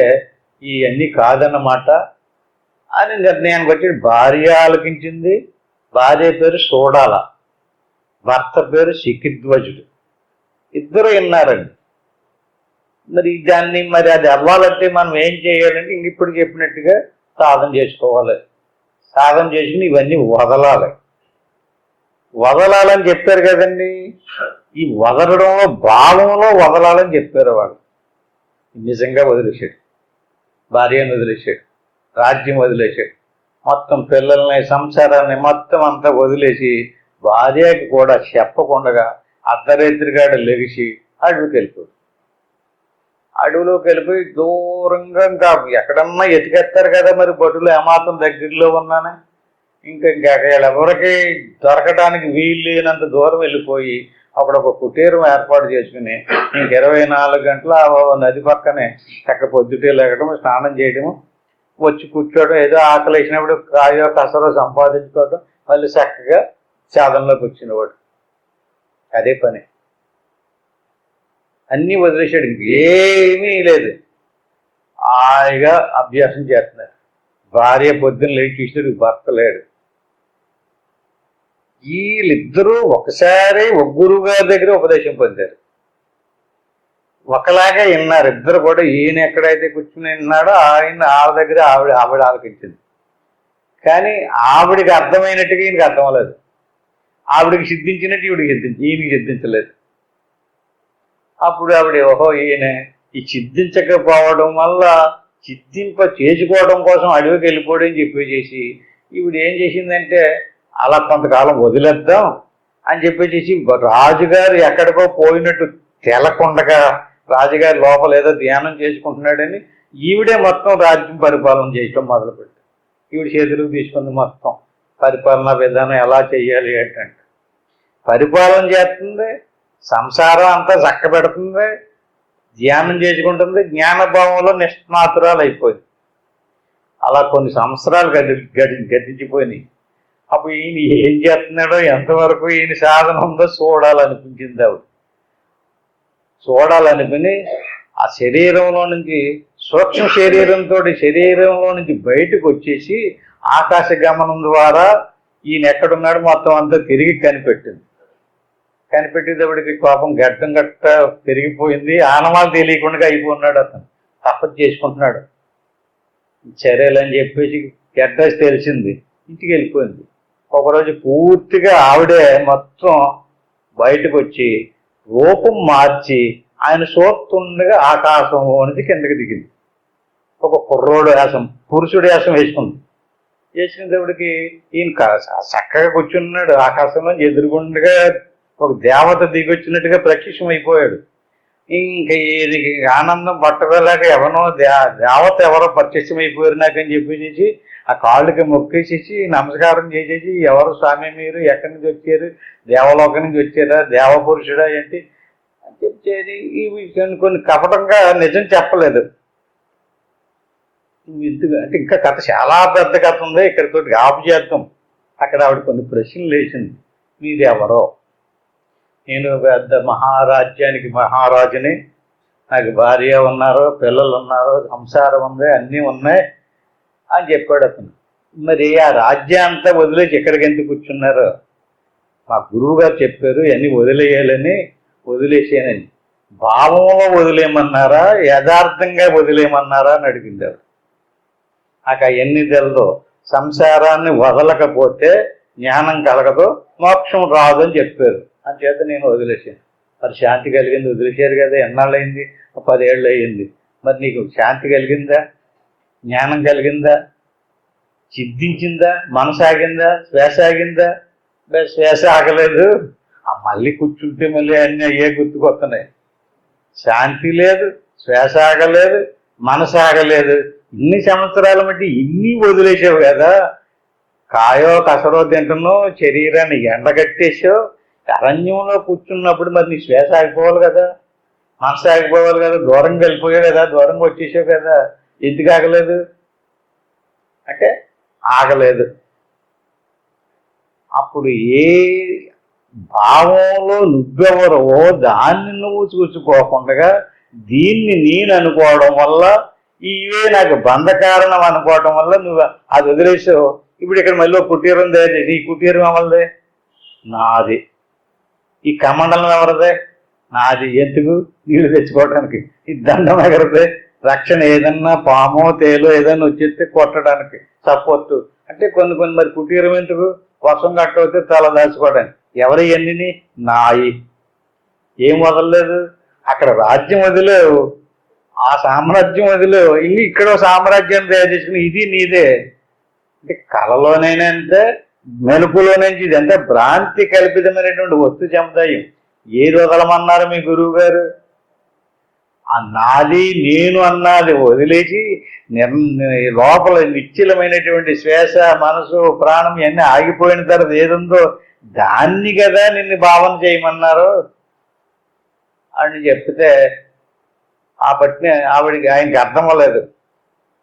ఇవన్నీ కాదన్నమాట అని నిర్ణయానికి వచ్చాడు. భార్య ఆలకించింది. భార్య పేరు సోడాల, భర్త పేరు శిఖిధ్వజుడు. ఇద్దరు విన్నారండి. మరి దాన్ని మరి అది అవ్వాలంటే మనం ఏం చేయాలంటే ఇంక ఇప్పుడు చెప్పినట్టుగా సాధన చేసుకోవాలి. సాధన చేసుకుని ఇవన్నీ వదలాలని చెప్పారు కదండి. ఈ వదలడంలో భావంలో వదలాలని చెప్పారు వాళ్ళు. నిజంగా వదిలేశాడు, భార్యను వదిలేశాడు, రాజ్యం వదిలేశాడు, మొత్తం పిల్లల్ని సంసారాన్ని మొత్తం అంతా వదిలేసి భార్యకి కూడా చెప్పకుండా అర్ధరాత్రిగాడు లెగిసి అడవికి వెళ్ళిపోయాడు. అడవిలోకి వెళ్ళిపోయి దూరంగా ఇంకా ఎక్కడన్నా ఎతికెత్తారు కదా మరి బొట్టులు ఏమాత్రం దగ్గరలో ఉన్నానే, ఇంకా ఎవరికి దొరకడానికి వీలు లేనంత దూరం వెళ్ళిపోయి అక్కడ ఒక కుటీరం ఏర్పాటు చేసుకుని ఇంక 24 గంటలు ఆ నది పక్కనే చక్క పొద్దుటే లేకడం, స్నానం చేయడము, వచ్చి కూర్చోవడం, ఏదో ఆకలి వేసినప్పుడు కాయో కసరో సంపాదించుకోవడం, మళ్ళీ చక్కగా సాధనలోకి వచ్చినవాడు. అదే పని. అన్నీ వదిలేశాడు, ఇంకేమీ లేదు, హాయిగా అభ్యాసం చేస్తున్నారు. భార్య పొద్దున్న లేచి చూసాడు, భర్త లేడు. వీళ్ళిద్దరూ ఒకసారి ఒక గురువు గారి దగ్గర ఉపదేశం పొందారు. ఒకలాగే విన్నారు ఇద్దరు కూడా. ఈయన ఎక్కడైతే కూర్చుని విన్నాడో ఆవిడ దగ్గర ఆవిడ ఆలకించింది. కానీ ఆవిడికి అర్థమైనట్టుగా ఈయనకి అర్థం అవ్వలేదు. ఆవిడికి సిద్ధించినట్టు ఈయనకి సిద్ధించలేదు. అప్పుడు ఆవిడ ఓహో ఈయన ఈ సిద్ధించకపోవడం వల్ల చేసుకోవడం కోసం అడవికి వెళ్ళిపోవడం చెప్పేసి ఇప్పుడు ఏం చేసిందంటే అలా కొంతకాలం వదిలేద్దాం అని చెప్పేసి రాజుగారు ఎక్కడికో పోయినట్టు తెలకుండగా రాజుగారి లోపల ఏదో ధ్యానం చేసుకుంటున్నాడని ఈవిడే మొత్తం రాజ్యం పరిపాలన చేయటం మొదలుపెట్టారు. ఈవిడ చేతులకు తీసుకుంది మొత్తం పరిపాలనా విధానం ఎలా చెయ్యాలి ఏంటంటే పరిపాలన చేస్తుంది, సంసారం అంతా చక్క పెడుతుంది, ధ్యానం చేసుకుంటుంది, జ్ఞానభావంలో నిష్ణాతురాలు అయిపోయింది. అలా కొన్ని సంవత్సరాలు గడిచిపోయినాయి. అప్పుడు ఈయన ఏం చేస్తున్నాడో ఎంతవరకు ఈయన సాధన ఉందో చూడాలనిపించింది. ఆవిడ చూడాలనిపిని ఆ శరీరంలో నుంచి సూక్ష్మ శరీరంలో నుంచి బయటకు వచ్చేసి ఆకాశ గమనం ద్వారా ఈయన ఎక్కడున్నాడు మొత్తం అంతా తిరిగి కనిపెట్టేటప్పటికి కోపం గట్ట పెరిగిపోయింది. ఆనవాళ్ళు తెలియకుండా అయిపోతున్నాడు. అతను తపస్సు చేసుకుంటున్నాడు. చర్యలని చెప్పేసి అడ్రస్ తెలిసింది, ఇంటికి వెళ్ళిపోయింది. ఒకరోజు పూర్తిగా ఆవిడే మొత్తం బయటకు వచ్చి రూపం మార్చి ఆయన చూస్తుండగా ఆకాశం నుంచి కిందకి దిగింది. ఒక కుర్రోడు వేషం, పురుషుడు వేషం వేసుకునేటప్పటికి ఈయన చక్కగా కూర్చున్నాడు. ఆకాశంలో ఎదురుగుండగా ఒక దేవత దిగొచ్చినట్టుగా ప్రత్యక్షం అయిపోయాడు. ఇంకా ఈయనకి ఆనందం పట్టుకోలేక దేవత ఎవరో ప్రత్యక్షం అయిపోయారు నాకని చెప్పేసి ఆ కాళ్ళకి మొక్కేసేసి నమస్కారం చేసేసి, ఎవరు స్వామి మీరు, ఎక్కడి నుంచి వచ్చారు, దేవలోకం నుంచి వచ్చారా, దేవపురుషుడా ఏంటి అని చెప్పేది. ఇవి కొన్ని కపటంగా నిజం చెప్పలేదు. అంటే ఇంకా కథ చాలా పెద్ద కథ ఉంది, ఇక్కడితో ఆపు చేద్దాం. అక్కడ ఆవిడ కొన్ని ప్రశ్నలు వేసింది. మీరు ఎవరో? నేను పెద్ద మహారాజ్యానికి మహారాజుని, నాకు భార్య ఉన్నారు, పిల్లలు ఉన్నారు, సంసారం ఉంది, అన్నీ ఉన్నాయి అని చెప్పాడు అతను. మరి ఆ రాజ్యం అంతా వదిలేసి ఎక్కడికి ఎందుకు కూర్చున్నారు? మా గురువు గారు చెప్పారు ఇవన్నీ వదిలేయాలని, వదిలేసానని. భావంలో వదిలేయమన్నారా, యథార్థంగా వదిలేయమన్నారా అని అడిగింది ఆవిడ. నాకు అవన్నీ తెలదు. సంసారాన్ని వదలకపోతే జ్ఞానం కలగదు, మోక్షం రాదు అని చెప్పారు. అంచేత నేను వదిలేసాను. మరి శాంతి కలిగింది, వదిలేశారు కదా, ఎన్నాళ్ళు అయింది? 10 ఏళ్ళు అయ్యింది. మరి నీకు శాంతి కలిగిందా, జ్ఞానం కలిగిందా, సిద్ధించిందా, మనసు ఆగిందా, శ్వాస ఆగిందా? శ్వాస ఆగలేదు. మళ్ళీ కూర్చుంటే మళ్ళీ అన్నీ అయ్యే గుర్తుకొస్తున్నాయి. శాంతి లేదు, శ్వాస ఆగలేదు, మనసు ఆగలేదు. ఇన్ని సంవత్సరాల మధ్య ఇన్ని వదిలేసావు కదా, కాయో కసరో తింటున్నావు, శరీరాన్ని ఎండగట్టేసావు. అరణ్యంలో కూర్చున్నప్పుడు మరి నీ శ్వాస ఆగిపోవాలి కదా, మనసు ఆగిపోవాలి కదా, దూరంగా వెళ్ళిపోయావు కదా, దూరంగా వచ్చేసావు కదా, ఎందుకు ఆగలేదు అంటే ఆగలేదు. అప్పుడు ఏ భావంలో నువ్వెవరో దాన్ని నువ్వు చూసుకోకుండా దీన్ని నేను అనుకోవడం వల్ల, ఇవే నాకు బంధకారణం అనుకోవడం వల్ల నువ్వు అది వదిలేసావు. ఇప్పుడు ఇక్కడ మళ్ళీ కుటీరం తయారు చేసి, ఈ కుటీరం ఎవరిదే? నాది. ఈ కమండలం ఎవరిదే? నాది. ఎందుకు? నీళ్లు తెచ్చుకోవడానికి. ఈ దండం ఎగరదే? రక్షణ, ఏదన్నా పామో తేలో ఏదైనా వచ్చేస్తే కొట్టడానికి సపోర్టు. అంటే కొన్ని మరి కుటీరం ఎందుకు? వర్షం కట్టవుతే తల దాచుకోవడానికి. ఎవరి ఎన్ని? నాయి. ఏం వదలలేదు. అక్కడ రాజ్యం వదిలేవు, ఆ సామ్రాజ్యం వదిలేవు, ఇక్కడ సామ్రాజ్యం తయారు చేసుకుని ఇది నీదే. అంటే కళలోనేనంటే మెలుపులోనేంచి ఇదంతా భ్రాంతి కల్పితమైనటువంటి వస్తు సముదాయం. ఏది వదలమన్నారు మీ గురువు గారు? ఆ నాది నేను అన్నది వదిలేసి లోపల నిశ్చలమైనటువంటి శ్వాస, మనసు, ప్రాణం ఇవన్నీ ఆగిపోయిన తర్వాత ఏదుందో దాన్ని కదా నిన్ను భావన చేయమన్నారు అని చెప్తే ఆ పట్టిన ఆవిడికి ఆయనకి అర్థం అవ్వలేదు.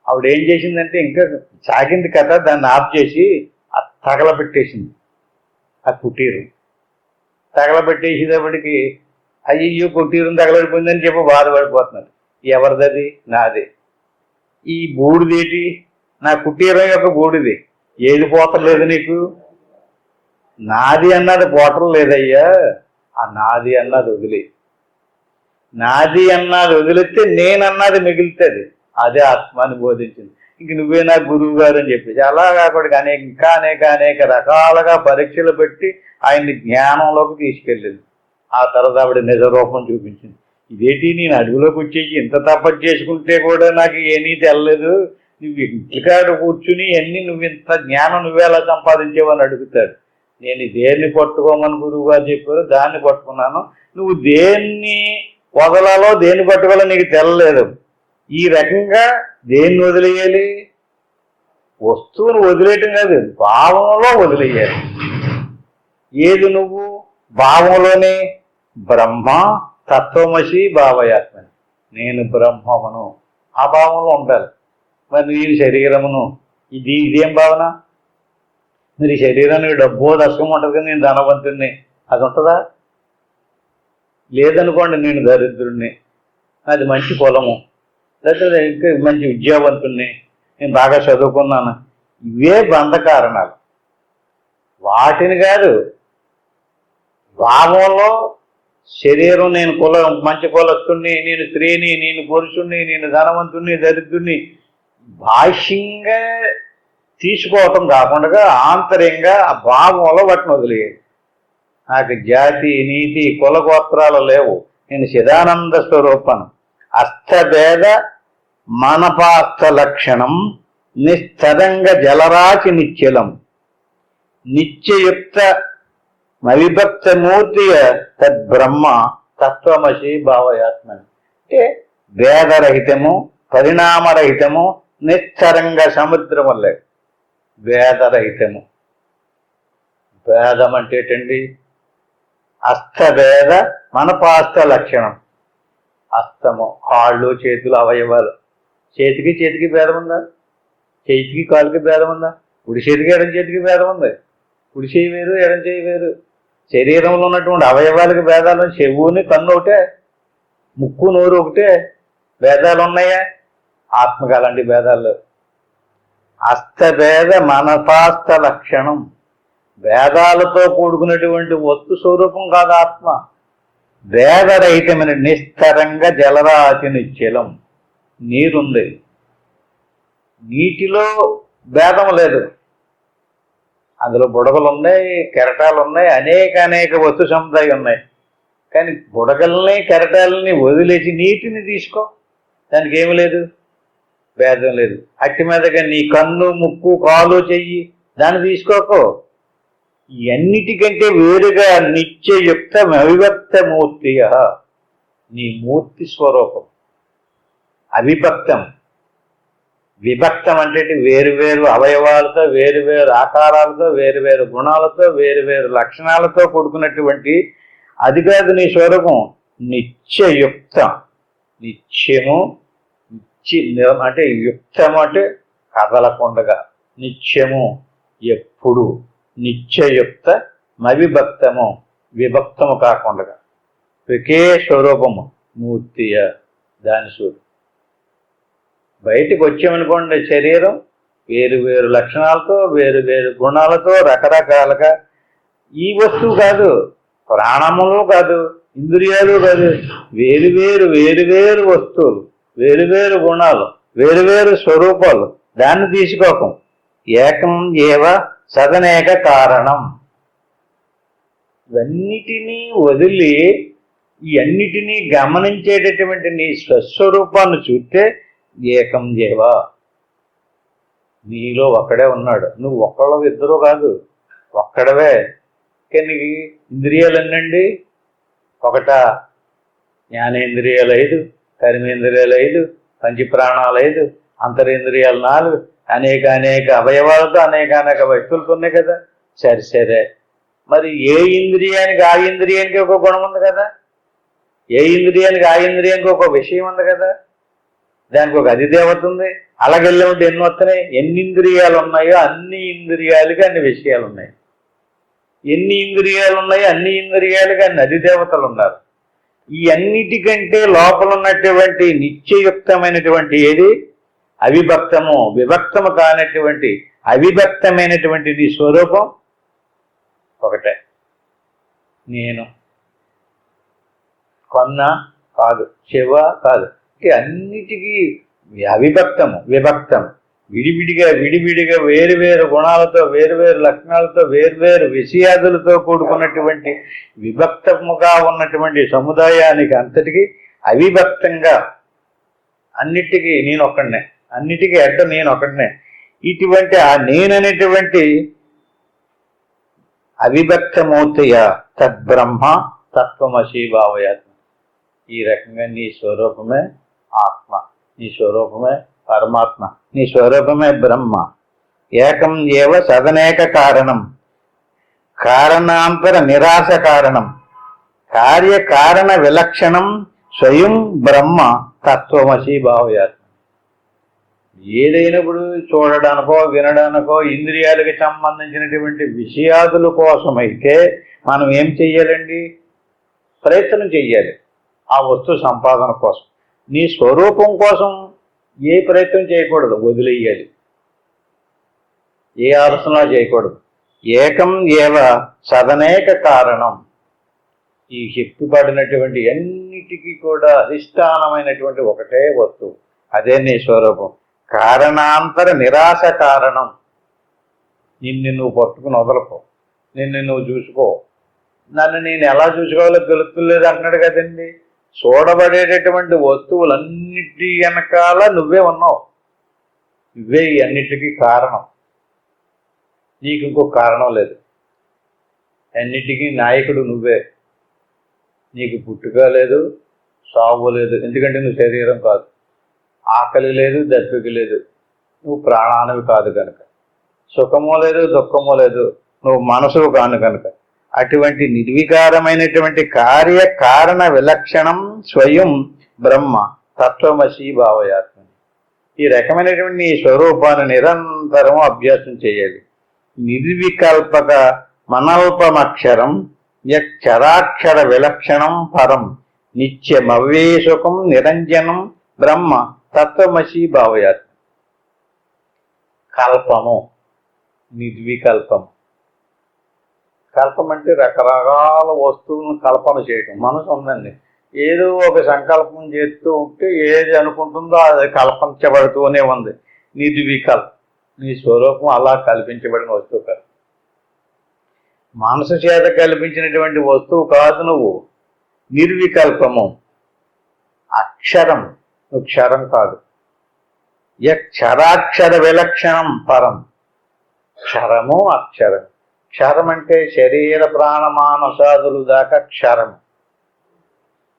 ఆవిడ ఏం చేసిందంటే ఇంకా సాగింది కదా, దాన్ని ఆఫ్ చేసి తగలబెట్టేసింది. ఆ కుటీరు తగలబెట్టేసేటప్పటికి అయ్యో కుటీరం తగలబడిపోయిందని చెప్పి బాధపడిపోతున్నారు. ఎవరిదది? నాది. ఈ బూడిదేటి? నా కుటీరం యొక్క బూడిది. ఏది పోతలేదు నీకు? నాది అన్నది పోవటం లేదయ్యా. ఆ నాది అన్నది వదిలే. నాది అన్నది వదిలితే నేనన్నది మిగులుతుంది. అదే ఆత్మాన్ని బోధించింది. ఇంక నువ్వే నా గురువు గారు అని చెప్పేసి అలాగా అక్కడికి అనేక రకాలుగా పరీక్షలు పెట్టి ఆయన్ని జ్ఞానంలోకి తీసుకెళ్ళింది. ఆ తర్వాత ఆవిడ నిజ రూపం చూపించింది. ఇదేంటి నేను అడవిలోకి వచ్చేసి ఇంత తపస్సు చేసుకుంటే కూడా నాకు ఏమీ తెల్లలేదు, నువ్వు ఇంటికాడ కూర్చుని అన్ని నువ్వు ఇంత జ్ఞానం నువ్వెలా సంపాదించేవని అడుగుతాడు. నేను దేన్ని పట్టుకోమని గురువు గారు చెప్పారు, దాన్ని పట్టుకున్నాను. నువ్వు దేన్ని వదలాలో దేన్ని పట్టుకోవాలో నీకు తెల్లలేదు. ఈ రకంగా దేన్ని వదిలేయాలి? వస్తువును వదిలేయటం కాదు, భావంలో వదిలేయాలి. ఏది నువ్వు? భావంలోనే బ్రహ్మ తత్వమసి భావయాత్మని, నేను బ్రహ్మమును, ఆ భావంలో ఉండాలి. మరి నేను శరీరమును, ఇదేం భావన? మరి శరీరానికి డబ్బో దశకం ఉంటుంది కదా, నేను ధనవంతుడిని, అది ఉంటుందా? లేదనుకోండి, నేను దరిద్రుడిని, అది మంచి పొలము, లేకపోతే ఇంకా మంచి విద్యావంతుడిని, నేను బాగా చదువుకున్నాను. ఇవే బంధ కారణాలు. వాటిని కాదు, భావంలో శరీరం నేను మంచి కులస్తుడిని, నేను స్త్రీని, నేను పురుషుణ్ణి, నేను ధనవంతుణ్ణి, దరిద్రుణ్ణి బాహ్యంగా తీసుకోవటం కాకుండా ఆంతర్యంగా ఆ భావంలో వాటిని వదిలేయాలి. నాకు జాతి నీతి కులగోత్రాలు లేవు, నేను చిదానంద స్వరూపను. అస్థభేద మనపాస్థ లక్షణం నిస్తరంగ జలరాశి నిశ్చలం నిత్యయుక్త మవిభక్తమూర్తియ తద్బ్రహ్మ తత్వమసి భావయాత్మని. అంటే భేదరహితము, పరిణామరహితము, నిశ్చరంగ సముద్రం వల్లే. భేదరహితము, భేదం అంటే ఏంటండి? అస్థభేద మనపాస్థ లక్షణం. అస్తము, కాళ్ళు చేతులు అవయవాలు. చేతికి భేదం ఉందా? చేతికి కాలుకి భేదం ఉందా? కుడి చేతికి ఎడం చేతికి భేదం ఉంది. కుడి చేయి వేరు, ఎడం చేయి వేరు. శరీరంలో ఉన్నటువంటి అవయవాలకి భేదాలు. చెవుని కన్ను ఒకటే, ముక్కు నోరు ఒకటే, భేదాలు ఉన్నాయా? ఆత్మకు అలాంటి భేదాలు. అస్తభేద మనపాస్థ లక్షణం, భేదాలతో కూడుకున్నటువంటి వస్తు స్వరూపం కాదు ఆత్మ. భేదరహితమైన నిస్తరంగా జలరాశి నిశ్చలం. నీరుంది, నీటిలో భేదం లేదు. అందులో బుడగలు ఉన్నాయి, కెరటాలు ఉన్నాయి, అనేక వస్తు సముదాయం ఉన్నాయి. కానీ బుడగల్ని కెరటాలని వదిలేసి నీటిని తీసుకో, దానికి ఏమి లేదు, భేదం లేదు. అట్టి మీదగా నీ కన్ను ముక్కు కాలు చెయ్యి, దాన్ని తీసుకోకో. ఇవన్నిటికంటే వేరుగా నిత్యయుక్త అవిభక్త మూర్తియ, నీ మూర్తి స్వరూపం. అవిభక్తం, విభక్తం అంటే వేరువేరు అవయవాలతో, వేరువేరు ఆకారాలతో, వేరువేరు గుణాలతో, వేరువేరు లక్షణాలతో కూడుకున్నటువంటి అది కాదు నీ స్వరూపం. నిత్యయుక్త, నిత్యము అంటే యుక్తము అంటే కదలకుండగా, నిత్యము ఎప్పుడు, నిత్యయుక్త మవిభక్తము విభక్తము కాకుండా ఒకే స్వరూపము మూర్తియ. దాని చూడు. బయటికి వచ్చామనుకోండి, శరీరం వేరు లక్షణాలతో, వేరు గుణాలతో, రకరకాలుగా. ఈ వస్తువు కాదు, ప్రాణములు కాదు, ఇంద్రియాలు కాదు, వేరు వస్తువులు, వేరు గుణాలు, వేరు స్వరూపాలు. దాన్ని తీసుకోకం. ఏకం ఏవ సదనేక కారణం. ఇవన్నిటినీ వదిలి ఇవన్నిటినీ గమనించేటటువంటి నీ స్వస్వరూపాన్ని చూస్తే ఏకం జీవ, నీలో ఒక్కడే ఉన్నాడు. నువ్వు ఒక్కళ్ళు ఇద్దరు కాదు, ఒక్కడవే. కానీ ఇంద్రియాలు ఎన్నండి? ఒకటా? జ్ఞానేంద్రియాలు 5, కర్మేంద్రియాలు 5, పంచప్రాణాలు 5, అంతరేంద్రియాలు 4, అనేక అవయవాలతో అనేక వ్యక్తులతో ఉన్నాయి కదా. సరే, మరి ఏ ఇంద్రియానికి ఆ ఇంద్రియానికి ఒక గుణం ఉంది కదా, ఏ ఇంద్రియానికి ఆ ఇంద్రియానికి ఒక విషయం ఉంది కదా, దానికి ఒక అధిదేవత ఉంది. అలాగెళ్ళే ఉంటే ఎన్ని వస్తున్నాయి? ఎన్ని ఇంద్రియాలు ఉన్నాయో అన్ని ఇంద్రియాలకి అన్ని విషయాలు ఉన్నాయి. ఎన్ని ఇంద్రియాలు ఉన్నాయో అన్ని ఇంద్రియాలకి అన్ని అధిదేవతలు ఉన్నారు. ఈ అన్నిటికంటే లోపల ఉన్నటువంటి నిత్యయుక్తమైనటువంటి ఏది? అవిభక్తము, విభక్తము కానటువంటి అవిభక్తమైనటువంటి నీ స్వరూపం ఒకటే. నేను కొన్న కాదు, శివ కాదు, అన్నిటికీ అవిభక్తము విభక్తం. విడివిడిగా వేరువేరు గుణాలతో, వేరువేరు లక్షణాలతో, వేర్వేరు విషయాదులతో కూడుకున్నటువంటి విభక్తముగా ఉన్నటువంటి సముదాయానికి అంతటికి అవిభక్తంగా అన్నిటికీ నేనొక్కడినే, అన్నిటికీ అడ్డ నేనొక్కడినే, ఇటువంటి ఆ నేననేటువంటి అవిభక్తమూర్తయ తద్బ్రహ్మ తత్వమసి భావయాత్మ. ఈ రకంగా నీ స్వరూపమే ఆత్మ, నీ స్వరూపమే పరమాత్మ, నీ స్వరూపమే బ్రహ్మ. ఏకం ఏవ సదనేక కారణం, కారణాంతర నిరాశ కారణం, కార్యకారణ విలక్షణం స్వయం బ్రహ్మ తత్వమసి భావయాత్మ. ఏదైనప్పుడు చూడడానికో వినడానికో ఇంద్రియాలకు సంబంధించినటువంటి విషయాదుల కోసమైతే మనం ఏం చెయ్యాలండి? ప్రయత్నం చెయ్యాలి ఆ వస్తు సంపాదన కోసం. నీ స్వరూపం కోసం ఏ ప్రయత్నం చేయకూడదు, వదిలేయాలి. ఏ ఆలోచన చేయకూడదు. ఏకం ఏవ సదనేక కారణం. ఈ చెప్పబడినటువంటి అన్నిటికీ కూడా అధిష్టానమైనటువంటి ఒకటే వస్తువు, అదే నీ స్వరూపం. కారణాంతర నిరాశ కారణం. నిన్ను నువ్వు పట్టుకుని వదలకో, నిన్ను నువ్వు చూసుకో. నన్ను నేను ఎలా చూసుకోవాలో తెలుస్తులేదు అంటున్నాడు కదండి. చూడబడేటటువంటి వస్తువులన్నిటి వెనకాల నువ్వే ఉన్నావు, నువ్వే ఈ అన్నిటికీ కారణం. నీకు ఇంకొక కారణం లేదు. అన్నిటికీ నాయకుడు నువ్వే. నీకు పుట్టుక లేదు, సావు లేదు, ఎందుకంటే నువ్వు శరీరం కాదు. ఆకలి లేదు, దప్పిక లేదు, నువ్వు ప్రాణానివి కాదు కనుక. సుఖము లేదు, దుఃఖము లేదు, నువ్వు మనసువు కాను కనుక. అటువంటి నిర్వికారమైనటువంటి కార్యకారణ విలక్షణం స్వయం బ్రహ్మ తత్వమసి భావయాత్మ. ఈ రకమైనటువంటి నీ స్వరూపాన్ని నిరంతరం అభ్యాసం చేయాలి. నిర్వికల్పక మనల్పమక్షరం యక్షరాక్షర విలక్షణం పరం నిత్యమవ్యేసుకం నిరంజనం బ్రహ్మ తత్వమసి భావయాత్మ. కల్పము, నిర్వికల్పం. కల్పం అంటే రకరకాల వస్తువులను కల్పన చేయటం. మనసు ఉందండి, ఏదో ఒక సంకల్పం చేస్తూ ఉంటే ఏది అనుకుంటుందో అది కల్పించబడుతూనే ఉంది. నిర్వికల్పం. నీ స్వరూపం అలా కల్పించబడిన వస్తువు కాదు, మనసు చేత కల్పించినటువంటి వస్తువు కాదు నువ్వు. నిర్వికల్పము. అక్షరం, నువ్వు క్షరం కాదు. యక్షరాక్షర విలక్షణం పరం. క్షరము అక్షరం. క్షరం అంటే శరీర ప్రాణమానసాదులు దాకా క్షరం.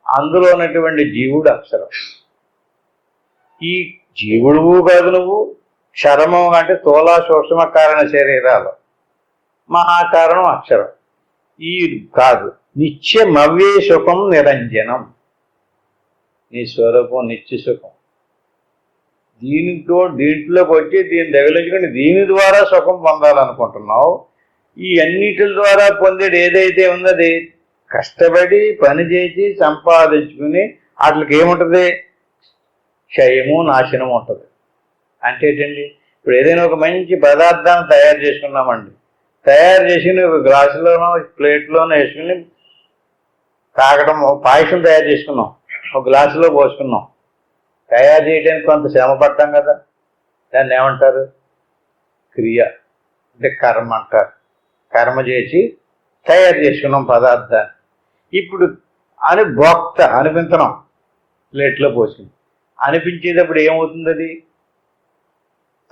అందులో ఉన్నటువంటి జీవుడు అక్షరం. ఈ జీవుడువు కాదు నువ్వు. క్షరము అంటే స్థూల సూక్ష్మ కారణ శరీరాలు, మహాకారణం అక్షరం. ఈ కాదు. నిత్యమవ్యే సుఖం నిరంజనం. నీ స్వరూపం నిత్య సుఖం. దీంట్లోకి వచ్చి దీన్ని తగిలించుకుని దీని ద్వారా సుఖం పొందాలనుకుంటున్నావు. ఈ అన్నిటి ద్వారా పొందేది ఏదైతే ఉందో అది కష్టపడి పనిచేసి సంపాదించుకుని వాటికి ఏముంటుంది? క్షయము నాశనం ఉంటుంది. అంటే ఏంటండి? ఇప్పుడు ఏదైనా ఒక మంచి పదార్థాన్ని తయారు చేసుకున్నామండి, తయారు చేసుకుని ఒక గ్లాసులోనో ప్లేట్లోనో వేసుకుని తాగడం, పాయసం తయారు చేసుకున్నాం, ఒక గ్లాసులో పోసుకున్నాం. తయారు చేయడానికి కొంత శ్రమ పడ్డాం కదా, దాన్ని ఏమంటారు? క్రియ, అంటే కర్మ అంటారు. కర్మ చేసి తయారు చేసుకున్నాం పదార్థాన్ని. ఇప్పుడు భోక్త అనిపించడం, ప్లేట్లో పోసుకుని అనిపించేటప్పుడు ఏమవుతుంది? అది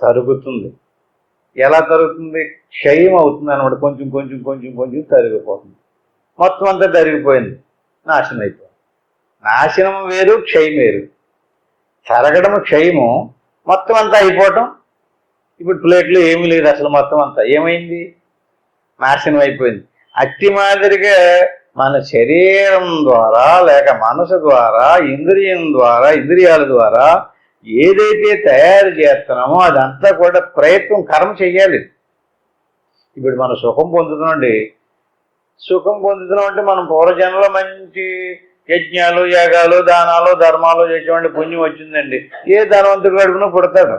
తరుగుతుంది. ఎలా తరుగుతుంది? క్షయం అవుతుంది అనమాట. కొంచెం కొంచెం కొంచెం కొంచెం తరిగిపోతుంది. మొత్తం అంతా తరిగిపోయింది, నాశనం అయిపోయింది. నాశనం వేరు, క్షయం వేరు. తరగడం క్షయము, మొత్తం అంతా అయిపోవటం. ఇప్పుడు ప్లేట్లో ఏమీ లేదు, అసలు మొత్తం అంతా ఏమైంది? నాశనం అయిపోయింది. అట్టి మాదిరిగా మన శరీరం ద్వారా లేక మనసు ద్వారా ఇంద్రియాల ద్వారా ఏదైతే తయారు చేస్తున్నామో అదంతా కూడా ప్రయత్నం, కర్మ చెయ్యాలి. ఇప్పుడు మనం సుఖం పొందుతున్నామండి. సుఖం పొందుతున్నాం అంటే మనం పూర్వజన్మలో మంచి యజ్ఞాలు, యాగాలు, దానాలు, ధర్మాలు చేసేవాడి పుణ్యం వచ్చిందండి. ఏ ధనవంతుడు గడుపునో పుడతాడు,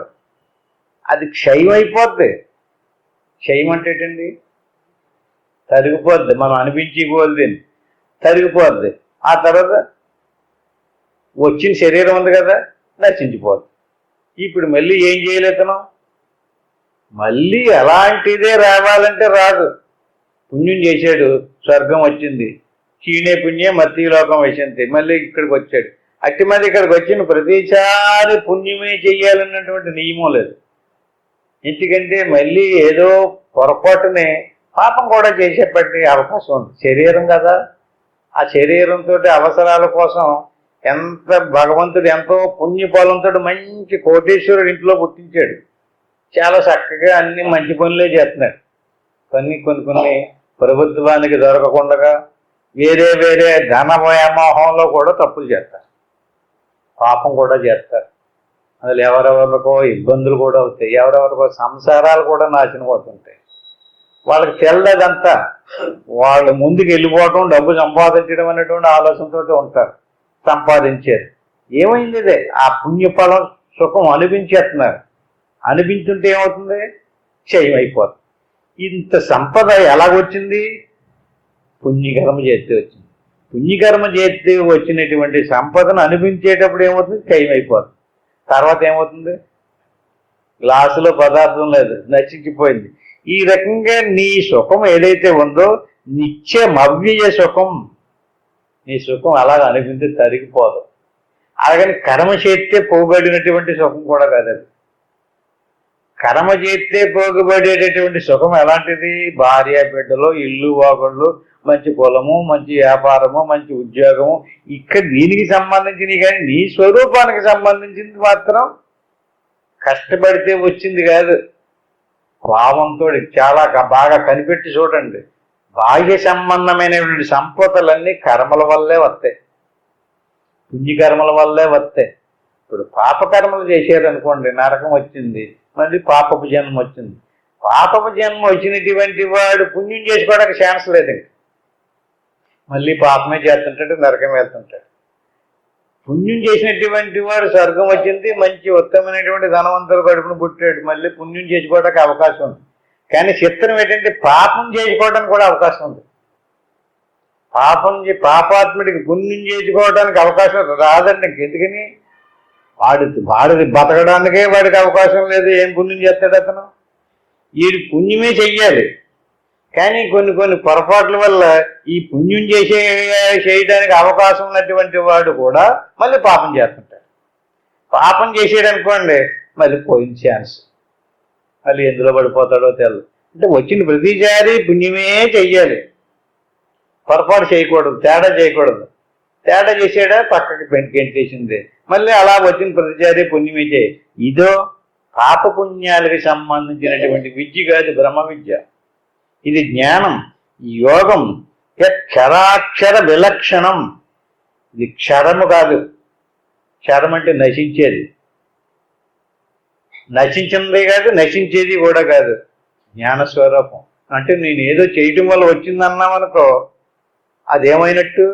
అది క్షయం అయిపోద్ది. క్షయం అంటే ఏంటండి? తరిగిపోద్ది. మనం అనిపించిపోద్ది, తరిగిపోద్ది. ఆ తర్వాత వచ్చిన శరీరం ఉంది కదా, నశించిపోద్ది. ఇప్పుడు మళ్ళీ ఏం చేయలేతున్నాం? మళ్ళీ అలాంటిదే రావాలంటే రాదు. పుణ్యం చేశాడు, స్వర్గం వచ్చింది. క్షీణే పుణ్యం మత్తీలోకం వచ్చింది, మళ్ళీ ఇక్కడికి వచ్చాడు. అట్టి మీద ఇక్కడికి వచ్చిన ప్రతిసారి పుణ్యమే చెయ్యాలన్నటువంటి నియమం లేదు. ఎందుకంటే మళ్ళీ ఏదో పొరపాటునే పాపం కూడా చేసేపట్టి అవకాశం ఉంది. శరీరం కదా, ఆ శరీరంతో అవసరాల కోసం ఎంత భగవంతుడు ఎంతో పుణ్యఫలంతో మంచి కోటేశ్వరుడు ఇంట్లో పుట్టించాడు. చాలా చక్కగా అన్ని మంచి పనులే చేస్తున్నాడు. కొన్ని ప్రభుత్వానికి దొరకకుండా వేరే వేరే ధన వ్యామోహంలో కూడా తప్పులు చేస్తారు, పాపం కూడా చేస్తారు. అసలు ఎవరెవరికో ఇబ్బందులు కూడా అవుతాయి, ఎవరెవరికో సంసారాలు కూడా నాశనం అవుతుంటాయి. వాళ్ళకి తెల్లదంతా వాళ్ళు ముందుకు వెళ్ళిపోవటం, డబ్బు సంపాదించడం అనేటువంటి ఆలోచనతో ఉంటారు, సంపాదించారు. ఏమైంది ఇదే ఆ పుణ్యఫలం సుఖం అనిపించేస్తున్నారు. అనిపించుంటే ఏమవుతుంది? క్షయం అయిపోతుంది. ఇంత సంపద ఎలాగొచ్చింది? పుణ్యకర్మ చేస్తే వచ్చింది. పుణ్యకర్మ చేస్తే వచ్చినటువంటి సంపదను అనిపించేటప్పుడు ఏమవుతుంది? క్షయం అయిపోతుంది. తర్వాత ఏమవుతుంది? గ్లాసులో పదార్థం లేదు, నశించిపోయింది. ఈ రకంగా నీ సుఖం ఏదైతే ఉందో నిత్యమవ్యయ సుఖం, నీ సుఖం అలాగ అనిపించి తరిగిపోదు. అలాగని కర్మ చేస్తే పోగొడినటువంటి సుఖం కూడా కాదు అది. కర్మ చేస్తే పోగుబడేటటువంటి సుఖం ఎలాంటిది? భార్య బిడ్డలు, ఇల్లు వాగుళ్ళు, మంచి పొలము, మంచి వ్యాపారము, మంచి ఉద్యోగము. ఇక్కడ దీనికి సంబంధించింది, కానీ నీ స్వరూపానికి సంబంధించింది మాత్రం కష్టపడితే వచ్చింది కాదు. భావంతో చాలా బాగా కనిపెట్టి చూడండి. బాహ్య సంబంధమైనటువంటి సంపదలన్నీ కర్మల వల్లే వస్తాయి, పుణ్యకర్మల వల్లే వస్తాయి. ఇప్పుడు పాపకర్మలు చేశారనుకోండి, నరకం వచ్చింది, మళ్ళీ పాపపు జన్మ వచ్చింది. పాపపు జన్మ వచ్చినటువంటి వాడు పుణ్యం చేసుకోవడానికి ఛాన్స్ లేదు. మళ్ళీ పాపమే చేస్తుంటాడు, నరకం వెళ్తుంటాడు. పుణ్యం చేసినటువంటి వాడు స్వర్గం వచ్చింది, మంచి ఉత్తమమైనటువంటి ధనవంతులు కడుపును పుట్టాడు, మళ్ళీ పుణ్యం చేసుకోవడానికి అవకాశం ఉంది. కానీ చిత్రం ఏంటంటే పాపం చేసుకోవడానికి కూడా అవకాశం ఉంది. పాపాత్ముడికి పుణ్యం చేసుకోవడానికి అవకాశం రాదండి. ఎందుకని? వాడిది బతకడానికే వాడికి అవకాశం లేదు. ఏం పుణ్యం చేస్తాడు అతను? వీడు పుణ్యమే చెయ్యాలి, కానీ కొన్ని పొరపాట్ల వల్ల ఈ పుణ్యం చేయడానికి అవకాశం ఉన్నటువంటి వాడు కూడా మళ్ళీ పాపం చేస్తుంటాడు. పాపం చేసేయడనుకోండి, మళ్ళీ పోయిన ఛాన్స్, మళ్ళీ ఎందులో పడిపోతాడో తెలు. అంటే వచ్చిన ప్రతిసారి పుణ్యమే చెయ్యాలి, పొరపాటు చేయకూడదు, తేడా చేయకూడదు. తేడా చేసాడా పక్కకి గెంటేసిందే, మళ్ళీ అలా వచ్చిన ప్రతిసారి పుణ్యమే చేయి. ఇదో పాపపుణ్యాలకి సంబంధించినటువంటి విద్య కాదు, బ్రహ్మ విద్య. ఇది జ్ఞానం, యోగం. క్షరాక్షర విలక్షణం. ఇది క్షరము కాదు. క్షరం అంటే నశించేది, నశించింది కాదు, నశించేది కూడా కాదు. జ్ఞానస్వరూపం అంటే నేను ఏదో చేయటం వల్ల వచ్చిందన్నామనుకో, అదేమైనట్టు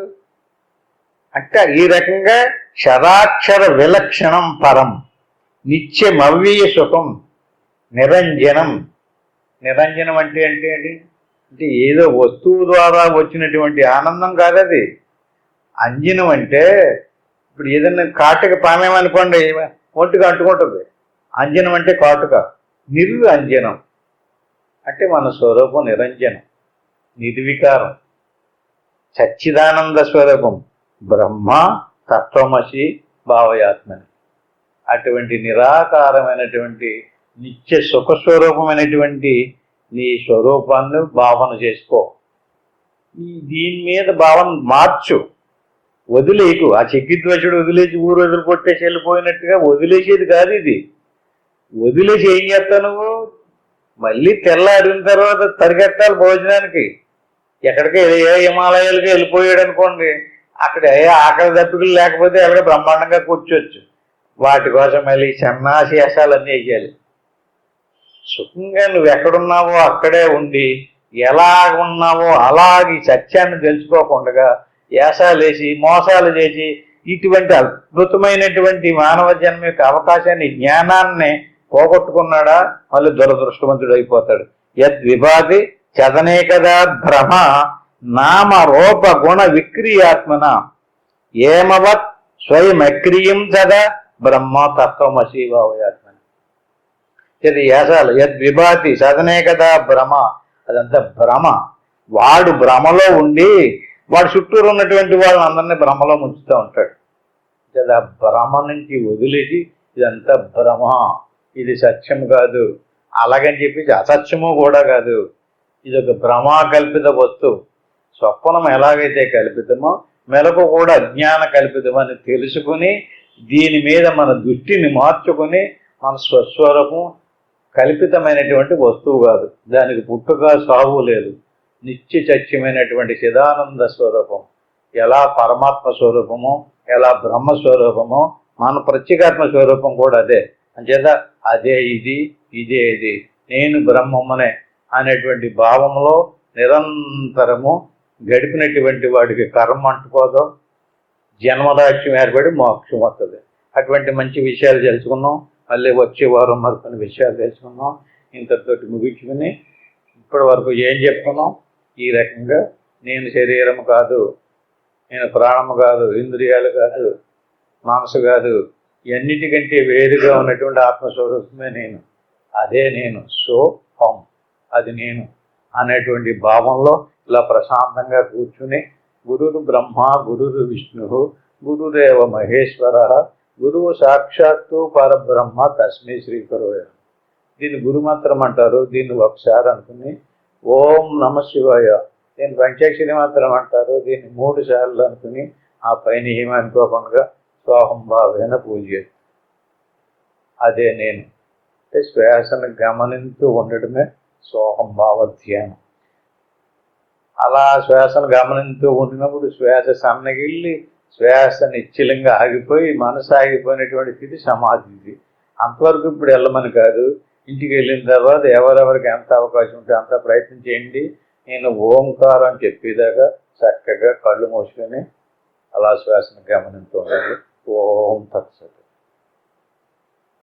అంటే ఈ రకంగా క్షరాక్షర విలక్షణం పరం, నిత్యమవ్యయ సుఖం, నిరంజనం. నిరంజనం అంటే అంటే ఏదో వస్తువు ద్వారా వచ్చినటువంటి ఆనందం కాదు అది. అంజనం అంటే ఇప్పుడు ఏదైనా కాటుక పామేమనుకోండి, ఒంటిగా అంటుకుంటుంది. అంజనం అంటే కాటుక. అంజనం అంటే మన స్వరూపం నిరంజనం, నిర్వికారం, సచ్చిదానంద స్వరూపం, బ్రహ్మ తత్వమసి భావయాత్మని. అటువంటి నిరాకారమైనటువంటి నిత్య సుఖస్వరూపమైనటువంటి నీ స్వరూపాన్ని భావన చేసుకో. దీని మీద భావన మార్చు, వదిలేకు. ఆ చెక్కిద్వచుడు వదిలేసి ఊరు వదిలి కొట్టేసి వెళ్ళిపోయినట్టుగా వదిలేసేది కాదు ఇది. వదిలేసి ఏం చేస్తావు నువ్వు? మళ్ళీ తెల్లారిన తర్వాత పరిగెత్తాలి భోజనానికి. ఎక్కడికి హిమాలయాలకి వెళ్ళిపోయాడు అనుకోండి, అక్కడ ఆకలి దప్పికలు లేకపోతే ఎలాగ బ్రహ్మాండంగా కూర్చోవచ్చు. వాటి కోసం మళ్ళీ సన్నాశేషాలన్నీ వేయాలి. సుఖంగా నువ్వు ఎక్కడున్నావో అక్కడే ఉండి, ఎలాగ ఉన్నావో అలాగే సత్యాన్ని తెలుసుకోకుండా వేషాలేసి మోసాలు చేసి ఇటువంటి అద్భుతమైనటువంటి మానవ జన్మ యొక్క అవకాశాన్ని, జ్ఞానాన్ని పోగొట్టుకున్నాడా మళ్ళీ దురదృష్టవంతుడు అయిపోతాడు. యద్విభాతి చదనే కదా భ్రమ నామ రూప గుణ విక్రియాత్మన ఏమవత్ స్వయం అక్రియం చద బ్రహ్మ తత్వమసి భావయాత్మని. ఇది యాసాలు. యద్విభాతి చదనే కదా భ్రమ, అదంతా భ్రమ. వాడు భ్రమలో ఉండి వాడు చుట్టూరు ఉన్నటువంటి వాళ్ళని అందరినీ భ్రమలో ముంచుతూ ఉంటాడు. లేదా భ్రమ నుంచి వదిలేసి ఇదంతా భ్రమ, ఇది సత్యం కాదు, అలాగని చెప్పేసి అసత్యము కూడా కాదు, ఇది ఒక భ్రమాకల్పిత వస్తువు. స్వప్నం ఎలాగైతే కల్పితమో మెలకు కూడా అజ్ఞాన కల్పితమని తెలుసుకుని దీని మీద మన దృష్టిని మార్చుకుని మన స్వస్వరూపం కల్పితమైనటువంటి వస్తువు కాదు, దానికి పుట్టుక సాగు లేదు, నిత్య సత్యమైనటువంటి చిదానంద స్వరూపం. ఎలా పరమాత్మ స్వరూపమో, ఎలా బ్రహ్మ స్వరూపమో, మన ప్రత్యేకాత్మ స్వరూపం కూడా అదే. అంచేత అదే ఇది, ఇదే ఇది, నేను బ్రహ్మమ్మనే అనేటువంటి భావంలో నిరంతరము గడిపినటువంటి వాడికి కర్మ అంటుకోదు, జన్మరాజ్యం ఏర్పడి మోక్షం వస్తుంది. అటువంటి మంచి విషయాలు తెలుసుకున్నాం. మళ్ళీ వచ్చే వారం మరికొన్ని విషయాలు తెలుసుకున్నాం. ఇంతటితోటి ముగించుకుని ఇప్పటి వరకు ఏం చెప్పుకున్నాం? ఈ రకంగా నేను శరీరం కాదు, నేను ప్రాణము కాదు, ఇంద్రియాలు కాదు, మనసు కాదు, ఇవన్నిటికంటే వేరుగా ఉన్నటువంటి ఆత్మస్వరూపమే నేను, అదే నేను, సోహం, అది నేను అనేటువంటి భావంలో ఇలా ప్రశాంతంగా కూర్చుని గురురు బ్రహ్మ గురురు విష్ణు గురురేవ మహేశ్వర గురువు సాక్షాత్తు పరబ్రహ్మ తస్మై శ్రీ గురవే. దీన్ని గురుమంత్రం అంటారు. దీన్ని ఒకసారి అనుకుని ఓం నమ శివాయ, దీన్ని పంచాక్షరి మంత్రం అంటారు. దీన్ని 3 సార్లు అనుకుని ఆ పైన ఏమీ అనుకోకుండా సోహం భావేన పూజ. అదే నేను. శ్వాసను గమనిస్తూ ఉండడమే సోహం భావ ధ్యానం. అలా శ్వాసను గమనిస్తూ ఉండినప్పుడు శ్వాస సన్నగిల్లి శ్వాస నిశ్చలంగా ఆగిపోయి మనసు ఆగిపోయినటువంటి స్థితి సమాధి. అంతవరకు ఇప్పుడు వెళ్ళమని కాదు, ఇంటికి వెళ్ళిన తర్వాత ఎవరెవరికి ఎంత అవకాశం ఉంటే అంత ప్రయత్నం చేయండి. నేను ఓంకారం చెప్పేదాకా చక్కగా కళ్ళు మూసుకొని అలా శ్వాసను గమనిస్తూ ఉండండి. ఓం తత్సత్.